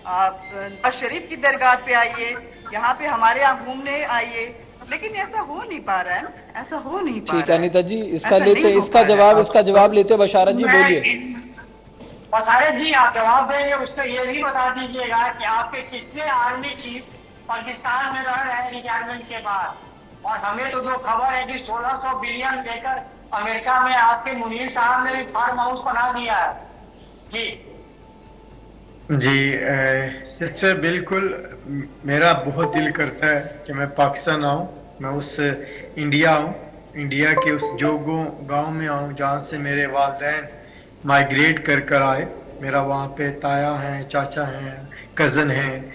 नवाज शरीफ की दरगाह पे आइए, यहाँ पे हमारे यहाँ घूमने आइए। लेकिन ऐसा हो नहीं पा रहा है ना, ऐसा हो नहीं पा ठीक है रहा है। अनीता जी, इसका ऐसा लेते नहीं हो इसका पा रहा है। जवाब इसका जवाब लेते बशारत जी, बोलिए। बशारत जी आप जवाब देंगे उसको ये भी बता दीजिएगा कि आपके कितने आर्मी चीफ पाकिस्तान में रह रहे हैं रिटायरमेंट के बाद, और हमें तो जो खबर है कि 1600 बिलियन देकर अमेरिका में आपके मुनीर साहब ने फार्म हाउस बना दिया है। जी जी सिस्टर, बिल्कुल मेरा बहुत दिल करता है कि मैं पाकिस्तान आऊँ, मैं उस इंडिया आऊँ, इंडिया के उस जो गांव में आऊँ जहाँ से मेरे वालिदैन माइग्रेट कर आए। मेरा वहाँ पे ताया हैं, चाचा हैं, कज़न हैं।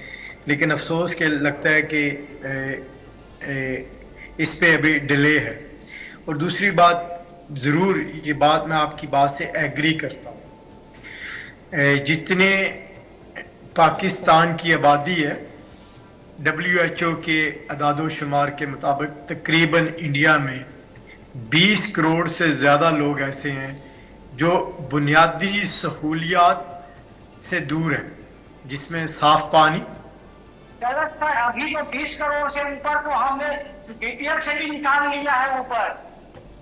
लेकिन अफसोस के लगता है कि इस पे अभी डिले है। और दूसरी बात, ज़रूर ये बात मैं आपकी बात से एग्री करता हूँ, जितने पाकिस्तान की आबादी है WHO के अदादो शुमार के मुताबिक तकरीबन इंडिया में 20 करोड़ से ज़्यादा लोग ऐसे हैं जो बुनियादी सहूलियात से दूर हैं, जिसमें साफ पानी। अभी तो 20 करोड़ से ऊपर तो हमने DPL से भी निकाल लिया है ऊपर।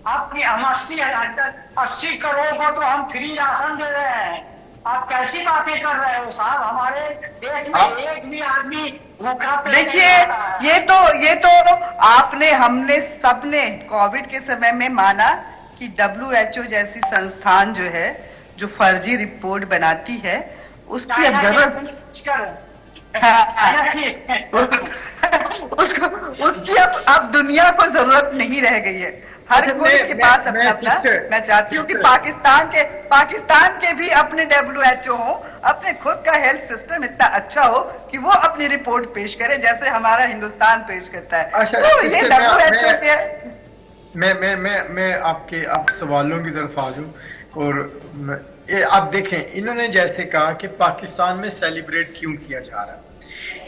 आपकी हम 80 करोड़ को तो हम फ्री राशन दे रहे हैं। आप कैसी बातें कर रहे हो साहब? हमारे देश में एक भी आदमी भूखा पे नहीं देखिए, रहता है। ये तो आपने हमने सबने कोविड के समय में माना कि WHO जैसी संस्थान जो है, जो फर्जी रिपोर्ट बनाती है, उसकी अब जरूरत उसकी अब दुनिया को जरूरत नहीं रह गई है। हर कोई के पास अपना अपना। मैं चाहती हूँ कि पाकिस्तान के भी अपने WHO हो, अपने खुद का हेल्थ सिस्टम इतना अच्छा हो कि वो अपनी रिपोर्ट पेश करे जैसे हमारा हिंदुस्तान पेश करता है। अच्छा, तो ये WHO के मैं आपके अब सवालों की तरफ आ जाऊं। और आप देखें, इन्होंने जैसे कहा कि पाकिस्तान में सेलिब्रेट क्यों किया जा रहा है,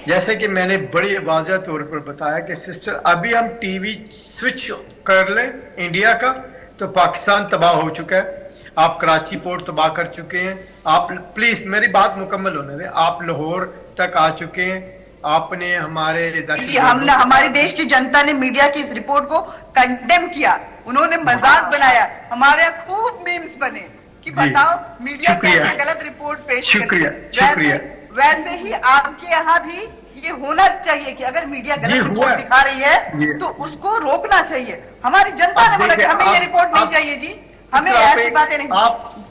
जैसे कि मैंने बड़ी वाज़ह तौर पर बताया कि सिस्टर, अभी हम टीवी स्विच कर लें इंडिया का तो पाकिस्तान तबाह हो चुका है। आप कराची पोर्ट तबाह कर चुके हैं। आप प्लीज मेरी बात मुकम्मल होने दें। आप लाहौर तक आ चुके हैं। आपने हमारे देश की जनता ने मीडिया की इस रिपोर्ट को कंडेम किया, उन्होंने मजाक बनाया, हमारे यहाँ खूब मीम्स बने कि बताओ मीडिया कैसे गलत रिपोर्ट पेश शुक्रिया। वैसे ही आपके यहाँ भी ये होना चाहिए कि अगर मीडिया गलत रिपोर्ट दिखा रही है तो उसको रोकना चाहिए। हमारी जनता ने बोला कि हमें ये रिपोर्ट नहीं चाहिए जी, हमें ऐसी बातें नहीं।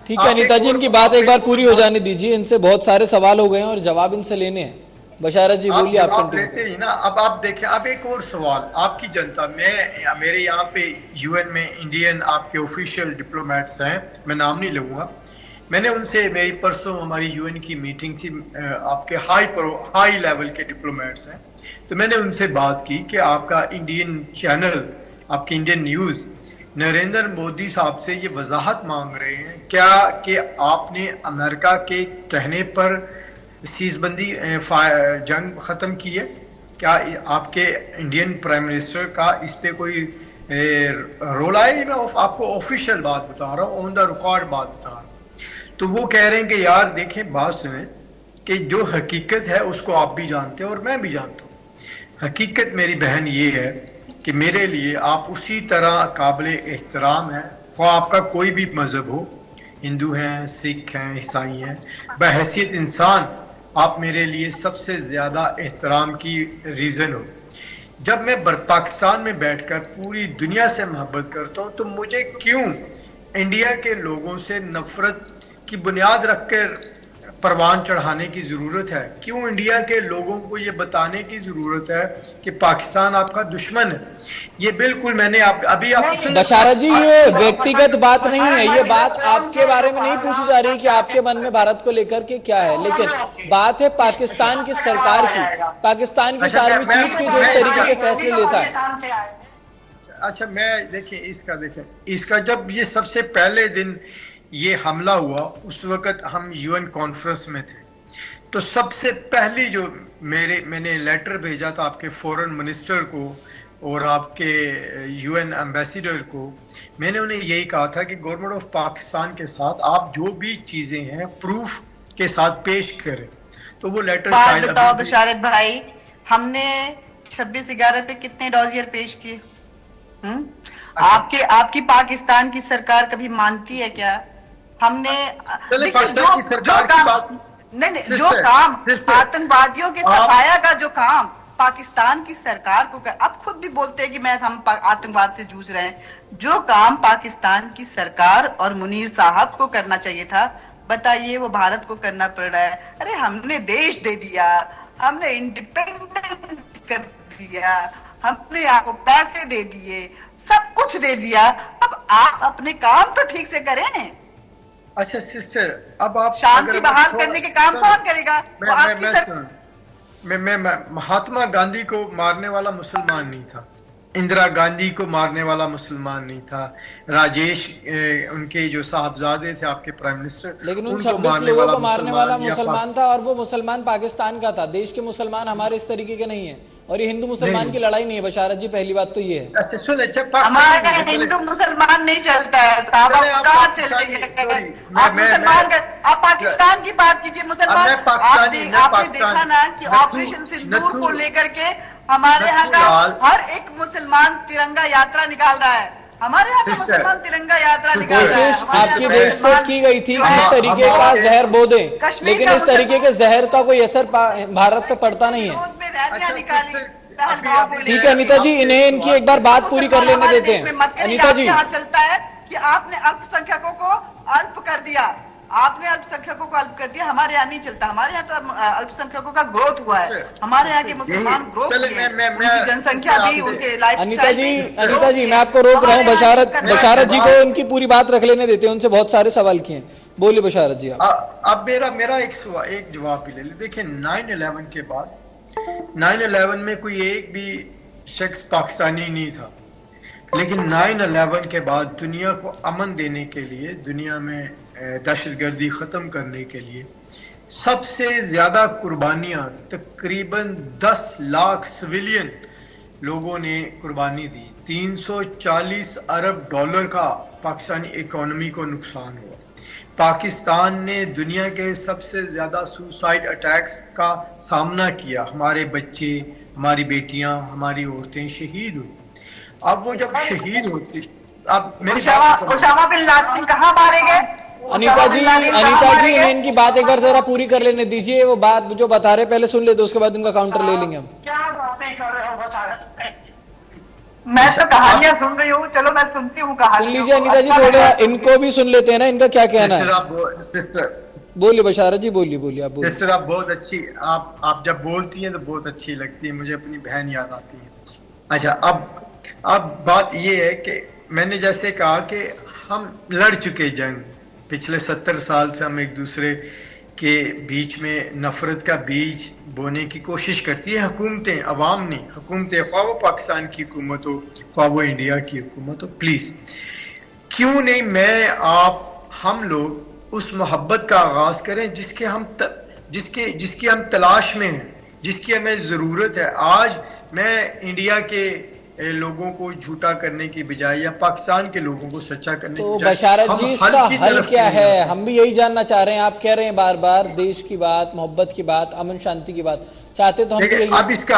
ठीक है अनीता जी, इनकी बात एक बार पूरी हो जाने दीजिए। इनसे बहुत सारे सवाल हो गए हैं और जवाब इनसे लेने हैं। बशारत जी बोलिए, आप कंटिन्यू ही ना। अब आप देखें, अब एक और सवाल, आपकी जनता, मेरे यहाँ पे UN में इंडियन आपके ऑफिशियल डिप्लोमेट्स हैं, मैं नाम नहीं लूंगा। मैंने उनसे, मेरी परसों हमारी UN की मीटिंग थी, आपके हाई लेवल के डिप्लोमेट्स हैं, तो मैंने उनसे बात की कि आपका इंडियन चैनल, आपकी इंडियन न्यूज़ नरेंद्र मोदी साहब से ये वजाहत मांग रहे हैं क्या कि आपने अमेरिका के कहने पर सीज़बंदी जंग ख़त्म की है? क्या आपके इंडियन प्राइम मिनिस्टर का इस पे कोई रोल आया? मैं आपको ऑफिशियल बात बता रहा हूँ, ऑन द रिकॉर्ड बात बता रहा हूँ। तो वो कह रहे हैं कि यार देखें, बात सुने कि जो हकीकत है उसको आप भी जानते हो और मैं भी जानता हूँ। हकीकत मेरी बहन ये है कि मेरे लिए आप उसी तरह काबिल एहतराम हैं, ख्वाह आपका कोई भी मज़हब हो, हिंदू हैं, सिख हैं, ईसाई हैं, बहैसियत इंसान आप मेरे लिए सबसे ज़्यादा एहतराम की रीज़न हो। जब मैं पाकिस्तान में बैठकर पूरी दुनिया से मोहब्बत करता हूँ तो मुझे क्यों इंडिया के लोगों से नफरत की बुनियाद रखकर परवान चढ़ाने की ज़रूरत है? क्यों इंडिया के लोगों को ये बताने की ज़रूरत है कि पाकिस्तान आपका दुश्मन है? ये बिल्कुल मैंने अभी बशारत जी, ये व्यक्तिगत बात नहीं है, ये बात आपके बारे में नहीं पूछी जा रही कि आपके मन में भारत को लेकर के क्या है, लेकिन बात है पाकिस्तान की सरकार की, पाकिस्तान की आर्मी चीफ की जो इस तरीके के फैसले लेता है। अच्छा, मैं देखिए इसका जब ये सबसे पहले दिन ये हमला हुआ उस वक्त हम यूएन कॉन्फ्रेंस में थे। तो सबसे पहली जो मैंने लेटर भेजा था आपके फॉरेन मिनिस्टर को और आपके यूएन एम्बेसडर को, मैंने उन्हें यही कहा था कि गवर्नमेंट ऑफ पाकिस्तान के साथ आप जो भी चीजें हैं प्रूफ के साथ पेश करें। तो वो लेटर बात बताओ बशारत भाई, हमने 26/11 पे कितने डॉजियर पेश किए? आपकी पाकिस्तान की सरकार कभी मानती है क्या? हमने जो काम आतंकवादियों के सफाया का जो काम पाकिस्तान की सरकार को अब खुद भी बोलते हैं कि हम आतंकवाद से जूझ रहे हैं। जो काम पाकिस्तान की सरकार और मुनीर साहब को करना चाहिए था, बताइए वो भारत को करना पड़ रहा है। अरे हमने देश दे दिया, हमने इंडिपेंडेंट कर दिया, हमने आपको पैसे दे दिए, सब कुछ दे दिया, अब आप अपने काम तो ठीक से करें। अच्छा सिस्टर, अब आप शांति बहाल करने के काम कौन करेगा? मैं महात्मा गांधी को मारने वाला मुसलमान नहीं था, इंदिरा गांधी को मारने वाला मुसलमान नहीं था, राजेश उनके जो साहबजादे थे आपके प्राइम मिनिस्टर, लेकिन उन 26 लोगों को मारने वाला मुसलमान था, और वो मुसलमान पाकिस्तान का था। देश के मुसलमान हमारे इस तरीके के नहीं है, और ये हिंदू मुसलमान की लड़ाई नहीं है बशारत जी, पहली बात तो ये है। अच्छा सुने, हमारे हिंदू मुसलमान नहीं चलता है साहब, आप कहाँ चलेंगे? आप मुसलमान आप पाकिस्तान की बात कीजिए। मुसलमान आपने देखा ना कि ऑपरेशन सिंदूर को लेकर के हमारे यहाँ का हर एक मुसलमान तिरंगा यात्रा निकाल रहा है। हमारे यहाँ का मुसलमान तिरंगा यात्रा निकाल रहा है। कोशिश आपके देश से की गई थी कि इस तरीके का जहर बो दे, लेकिन इस तरीके के जहर का कोई असर भारत पे पड़ता नहीं है। ठीक है अनीता जी, इन्हें इनकी एक बार बात पूरी कर लेने देते हैं। अनीता जी, चलता है कि आपने अल्पसंख्यकों को अल्प कर दिया, आपने अल्पसंख्यकों को अल्प कर दिया, हमारे यहाँ नहीं चलता। हमारे यहाँ तो अल्पसंख्यकों का ग्रोथ हुआ है, हमारे यहाँ के मुसलमान ग्रोथ किए, उनकी जनसंख्या भी, उनके लाइफ। अनीता जी मैं आपको रोक रहा हूँ, बशारत जी को उनकी पूरी बात रख लेने देते हैं, उनसे बहुत सारे सवाल किए हैं। बोलिए बशारत जी। अब मेरा एक जवाब भी ले ले। देखिए 9/11 के बाद 9/11 में कोई एक भी शख्स पाकिस्तानी नहीं था, लेकिन 9/11 के बाद दुनिया को अमन देने के लिए, दुनिया में दहशतगर्दी ख़त्म करने के लिए सबसे ज़्यादा कुर्बानियाँ तकरीबन 10 लाख सिविलियन लोगों ने कुर्बानी दी। 340 अरब डॉलर का पाकिस्तानी इकोनॉमी को नुकसान हुआ। पाकिस्तान ने दुनिया के सबसे ज़्यादा सुसाइड अटैक्स का सामना किया। हमारे बच्चे, हमारी बेटियां, हमारी औरतें शहीद हुई। अब वो जब शहीद होती, अब ओसामा बिन लादेन कहाँ मारे गए? अनीता जी इन्हें इनकी बात एक बार जरा पूरी कर लेने दीजिए। वो बात जो बता रहे पहले सुन लेते, उसके बाद उनका काउंटर ले लेंगे हम। क्या बातें कर रहे हो बता? मैं तो कहानियां सुन रही हूँ, चलो मैं सुनती हूँ कहानी। सुन लीजिए अनीता जी, थोड़ा इनको भी सुन लेते हैं ना, इनका क्या कहना है। बोलिए बशारत जी, बोलिए आप बोलिए। सिस्टर आप बहुत अच्छी, आप जब बोलती हैं तो बहुत अच्छी लगती है, मुझे अपनी बहन याद आती है। अच्छा अब बात ये है कि मैंने जैसे कहा कि हम लड़ चुके जंग, पिछले 70 साल से हम एक दूसरे के बीच में नफरत का बीज बोने की कोशिश करती है हुकूमतें, अवाम नहीं। हुकूमतें, ख्वाह वो पाकिस्तान की हुकूमत हो, ख्वाह वो इंडिया की हुकूमत हो, प्लीज़ क्यों नहीं मैं आप हम लोग उस मोहब्बत का आगाज़ करें जिसकी हम तलाश में हैं, जिसकी हमें ज़रूरत है। आज मैं इंडिया के लोगों को झूठा करने की बजाय या पाकिस्तान के लोगों को सच्चा करने की बजाय, बशारत जी इसका हल क्या है, हम भी यही जानना चाह रहे हैं। आप कह रहे हैं बार बार देश की बात, मोहब्बत की बात, अमन शांति की बात चाहते तो हम भी यही,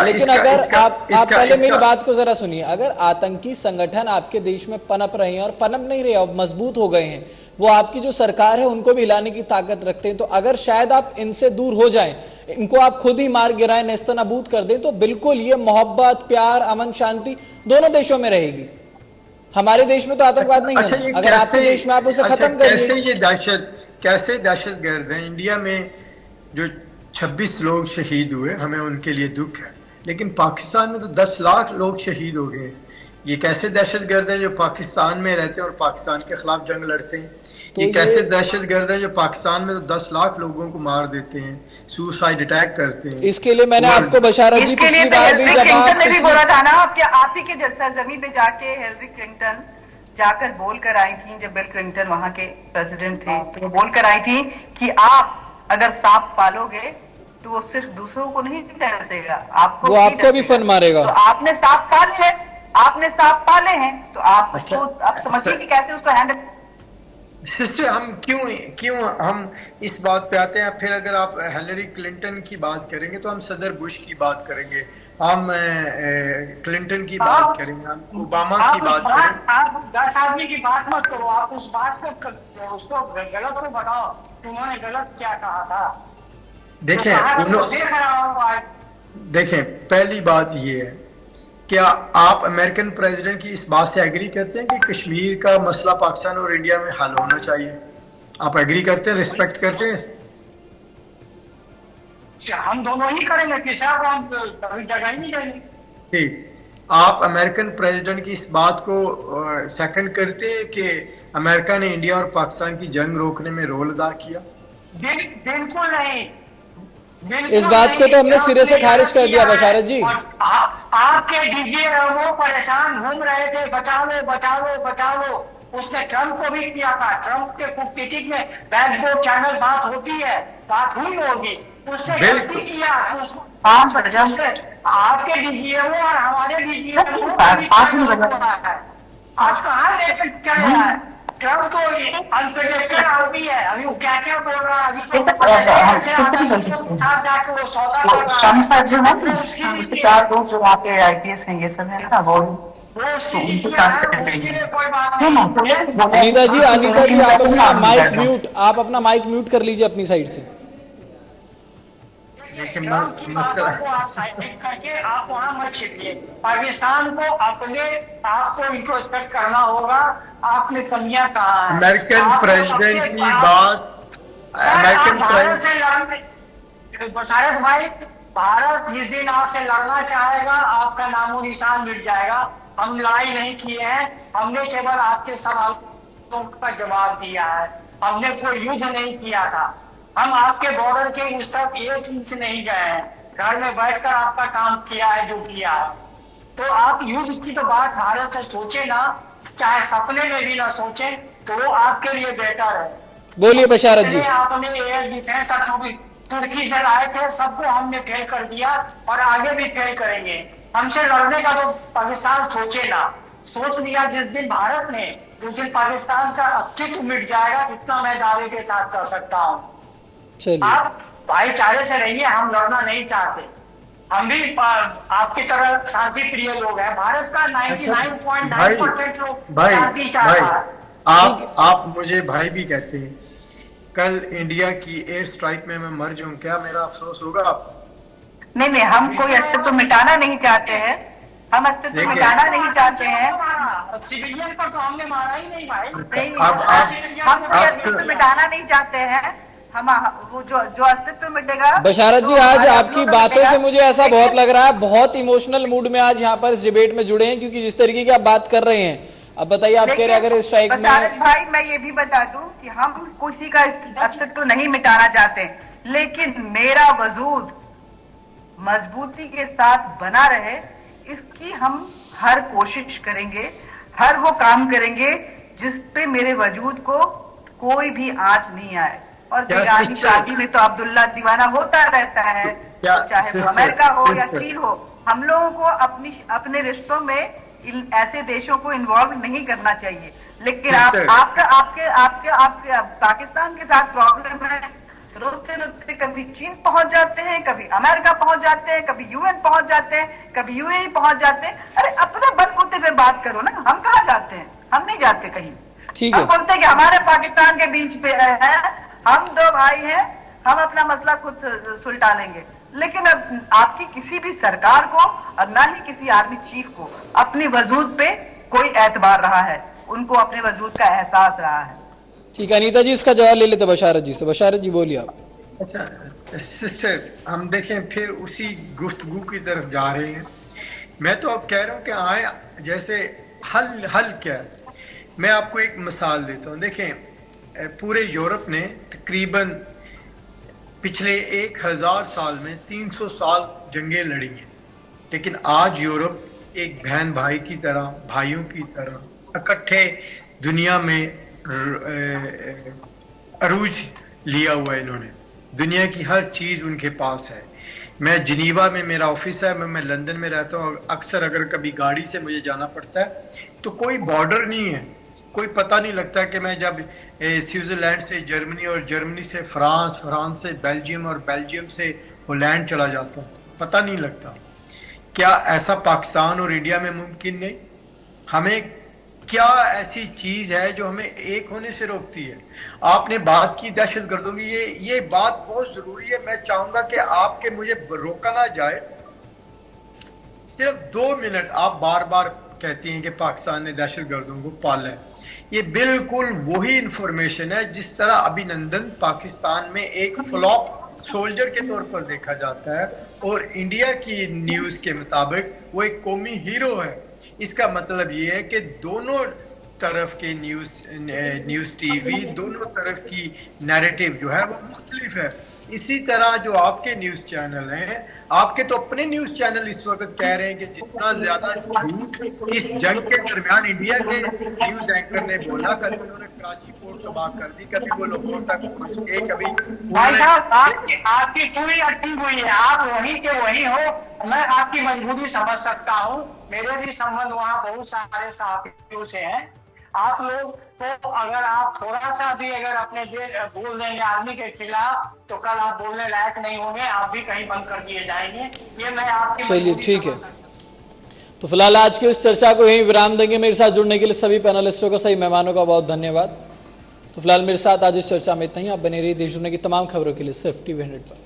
लेकिन अगर आप पहले मेरी बात को जरा सुनिए। अगर आतंकी संगठन आपके देश में पनप रहे हैं, और पनप नहीं रहे, अब मजबूत हो गए हैं, वो आपकी जो सरकार है उनको भी हिलाने की ताकत रखते हैं, तो अगर शायद आप इनसे दूर हो जाएं, इनको आप खुद ही मार गिराएं, नेस्तनाबूद कर दें, तो बिल्कुल ये मोहब्बत, प्यार, अमन शांति दोनों देशों में रहेगी। हमारे देश में तो आतंकवाद नहीं है, अगर आपके देश में आप उसे खत्म करिए। कैसे दहशतगर्द है? इंडिया में जो 26 लोग शहीद हुए, हमें उनके लिए दुख है, लेकिन पाकिस्तान में तो 10 लाख लोग शहीद हो गए। ये कैसे दहशतगर्द है जो पाकिस्तान में रहते हैं और पाकिस्तान के खिलाफ जंग लड़ते हैं? तो ये कैसे दहशतगर्द है जो पाकिस्तान में तो 10 लाख लोगों को मार देते हैं, सुसाइड अटैक करते हैं? इसके लिए मैंने आपको बशारत जी पिछली बार भी जब बोला था ना, आप ही के सरजमी पे जाके हिलरी क्लिंटन जाकर बोलकर आई थी, जब बिल क्लिंटन वहां के प्रेसिडेंट थे, तो वो बोलकर आई थी कि आप अगर सांप पालोगे तो वो सिर्फ दूसरों को नहीं डसेगा, आपको वो आपको भी फन मारेगा। तो आपने सांप पाले हैं, आपने सांप पाले हैं, तो आप अच्छा, आप समझिए कि कैसे उसको हैंडल। सिस्टर, हम क्यों हम इस बात पे आते हैं? फिर अगर आप हिलरी क्लिंटन की बात करेंगे तो हम सदर बुश की बात करेंगे, हम क्लिंटन की बात करेंगे, हम ओबामा की बात करेंगे। आप 10 आदमी की बात मत करो, आप उस बात को उसको गलत को बताओ, उन्होंने गलत क्या कहा था। देखें, पहली बात ये है, क्या आप अमेरिकन प्रेसिडेंट की इस बात से एग्री करते हैं कि कश्मीर का मसला पाकिस्तान और इंडिया में हल होना चाहिए? आप एग्री करते हैं, रिस्पेक्ट करते हैं? हम दोनों ही करेंगे, किसी को हम कभी जगह ही नहीं देंगे। ठीक, आप अमेरिकन प्रेसिडेंट की इस बात को सेकंड करते हैं कि अमेरिका ने इंडिया और पाकिस्तान की जंग रोकने में रोल अदा किया? बिल्कुल नहीं। इस बात को तो हमने सिरे से खारिज कर दिया बशारत जी। आपके डीजे वो परेशान घूम रहे थे, बचा लो बचा लो बचा लो। उसने ट्रंप को भी किया था, ट्रंप के कुकीटिक में बैकबोर्ड चैनल बात होती है, बात हुई होगी, उसने गलती किया। आपके डीजीएमओ और हमारे डीजीएमओ आज कहाँ लेकर चल रहा है? ट्रंप तो अनप्रेडिक्टेड आदमी है, अभी वो क्या क्या बोल रहा है, अभी तो साथ जाके वो सौदा कर रहा है। सर जो है उसके 4 दोस्त जो वहाँ पे आईपीएस हैं, ये सब है ना, वो उनके साथ अनीता जी आप अपना माइक म्यूट कर लीजिए अपनी साइड से। ट्रंप की बातों को आप साइड करके आप वहां मत छिपिए। पाकिस्तान को अपने आप को इंट्रोस्पेक्ट करना होगा, आपने कमियां कहा है। अमेरिकन प्रेसिडेंट की बात, अमेरिकन भारत से लड़ने, बशारत भाई, भारत जिस दिन आपसे लड़ना चाहेगा आपका नामो निशान मिट जाएगा। हम लड़ाई नहीं किए हैं, हमने केवल आपके सवालों का जवाब दिया है, हमने कोई युद्ध नहीं किया था। हम आपके बॉर्डर के उस तरफ 1 इंच नहीं गए हैं, घर में बैठकर आपका काम किया है जो किया है। तो आप युद्ध की तो बात भारत से सोचे ना, चाहे सपने में भी ना सोचे, तो वो आपके लिए बेटर है। बोलिए बशारत जी। आपने एयर डिफेंस तुर्की से लाए थे, सबको हमने फेल कर दिया और आगे भी फेल करेंगे। हमसे लड़ने का तो पाकिस्तान सोचे ना, सोच लिया जिस दिन भारत ने, उस दिन पाकिस्तान का अस्तित्व मिट जाएगा, इतना मैं दावे के साथ कर सकता हूँ। आप भाईचारे से रहिए, हम लड़ना नहीं चाहते, हम भी आपकी तरह शांति प्रिय लोग हैं। भारत का 99.9% लोग शांति चाहता है। आप मुझे भाई भी कहते हैं, कल इंडिया की एयर स्ट्राइक में मैं मर जाऊं, क्या मेरा अफसोस होगा आपको? नहीं, हम कोई अस्तित्व मिटाना नहीं चाहते हैं, हम अस्तित्व मिटाना नहीं चाहते हैं। सिविलियन पर तो हमने मारा ही नहीं भाई। हम कोई अस्तित्व मिटाना नहीं चाहते हैं, हम वो जो अस्तित्व मिटेगा। बशारत जी, आज आपकी बातों से मुझे ऐसा बहुत लग रहा है, बहुत इमोशनल मूड में आज यहाँ पर इस डिबेट में जुड़े हैं, क्योंकि जिस तरीके की आप बात कर रहे हैं। अब बताइए, आप कह रहे हैं अगर स्ट्राइक में। बशारत भाई, मैं ये भी बता दूं कि हम किसी का अस्तित्व नहीं मिटाना चाहते, लेकिन मेरा वजूद मजबूती के साथ बना रहे, इसकी हम हर कोशिश करेंगे, हर वो काम करेंगे जिस पे मेरे वजूद को कोई भी आंच नहीं आए। और बेगानी शादी में तो अब्दुल्ला दीवाना होता रहता है, चाहे वो अमेरिका हो या चीन हो। हम लोगों को अपने रिश्तों में ऐसे देशों को इन्वॉल्व नहीं करना चाहिए। लेकिन आपके पाकिस्तान के साथ प्रॉब्लम है, रोते रोते कभी चीन पहुंच जाते हैं, कभी अमेरिका पहुंच जाते हैं, कभी यूएन पहुंच जाते हैं, कभी यूएई पहुंच जाते हैं। अरे अपना बलबूते पे बात करो ना, हम कहाँ जाते हैं? हम नहीं जाते कहीं। हम बोलते हैं कि हमारे पाकिस्तान के बीच पे है, हम 2 भाई हैं, हम अपना मसला खुद सुलझा लेंगे। लेकिन अब आपकी किसी भी सरकार को और ना ही किसी आर्मी चीफ को अपने वजूद पे कोई एतबार रहा है, उनको अपने वजूद का एहसास रहा है। ठीक है अनीता जी, इसका जवाब ले लेते बशारत जी से। बशारत जी बोलिए आप। अच्छा सिस्टर, हम देखें फिर उसी गुफ्तगू की तरफ जा रहे हैं। मैं तो अब कह रहा हूँ कि आए, जैसे हल क्या है। मैं आपको एक मिसाल देता हूँ। देखें, पूरे यूरोप ने तकरीबन पिछले 1000 साल में 300 साल जंगें लड़ी हैं, लेकिन आज यूरोप एक बहन भाई की तरह, भाइयों की तरह इकट्ठे दुनिया में अरूज लिया हुआ है इन्होंने। दुनिया की हर चीज उनके पास है। मैं जिनीवा में मेरा ऑफिस है, मैं लंदन में रहता हूँ। अक्सर अगर कभी गाड़ी से मुझे जाना पड़ता है तो कोई बॉर्डर नहीं है, कोई पता नहीं लगता कि मैं जब स्विट्जरलैंड से जर्मनी और जर्मनी से फ्रांस, फ्रांस से बेल्जियम और बेल्जियम से हॉलैंड चला जाता हूँ, पता नहीं लगता। क्या ऐसा पाकिस्तान और इंडिया में मुमकिन नहीं? हमें क्या ऐसी चीज है जो हमें एक होने से रोकती है? आपने बात की दहशतगर्दों की, ये बात बहुत जरूरी है। मैं चाहूंगा कि आपके मुझे रोका ना जाए। सिर्फ 2 मिनट आप बार बार कहती हैं कि पाकिस्तान ने दहशतगर्दों को पाला है। ये बिल्कुल वही इंफॉर्मेशन है जिस तरह अभिनंदन पाकिस्तान में एक फ्लॉप सोल्जर के तौर पर देखा जाता है और इंडिया की न्यूज के मुताबिक वो एक कौमी हीरो है। इसका मतलब ये है कि दोनों तरफ के न्यूज टीवी, दोनों तरफ की नैरेटिव जो है वो मुख्तलिफ है। इसी तरह जो आपके न्यूज चैनल हैं, आपके तो अपने न्यूज चैनल इस वक्त कह रहे हैं कि जितना ज्यादा झूठ इस जंग के दरमियान इंडिया के न्यूज एंकर ने बोला, कभी उन्होंने कराची पोर्ट तबाह कर दी, कभी वो लाहौर तक पहुंच गए, कभी आपकी पूरी अटकी हुई है। आप वहीं के वहीं हो। मैं आपकी मजबूरी समझ सकता हूँ। मेरे भी संबंध वहाँ बहुत सारे साथियों से हैं। आप लोग तो अगर आप थोड़ा सा भी अगर अपने बोल देंगे आर्मी के खिलाफ तो कल आप बोलने लायक नहीं होंगे, आप भी कहीं बंद कर दिए जाएंगे। ये मैं आपकी चलिए ठीक है। तो फिलहाल आज की इस चर्चा को यहीं विराम देंगे। मेरे साथ जुड़ने के लिए सभी पैनलिस्टों का, सभी मेहमानों का बहुत धन्यवाद। तो फिलहाल मेरे साथ आज इस चर्चा में इतना ही। आप बने रहिए देश दुनिया की तमाम खबरों के लिए सिर्फ TV 100 पर।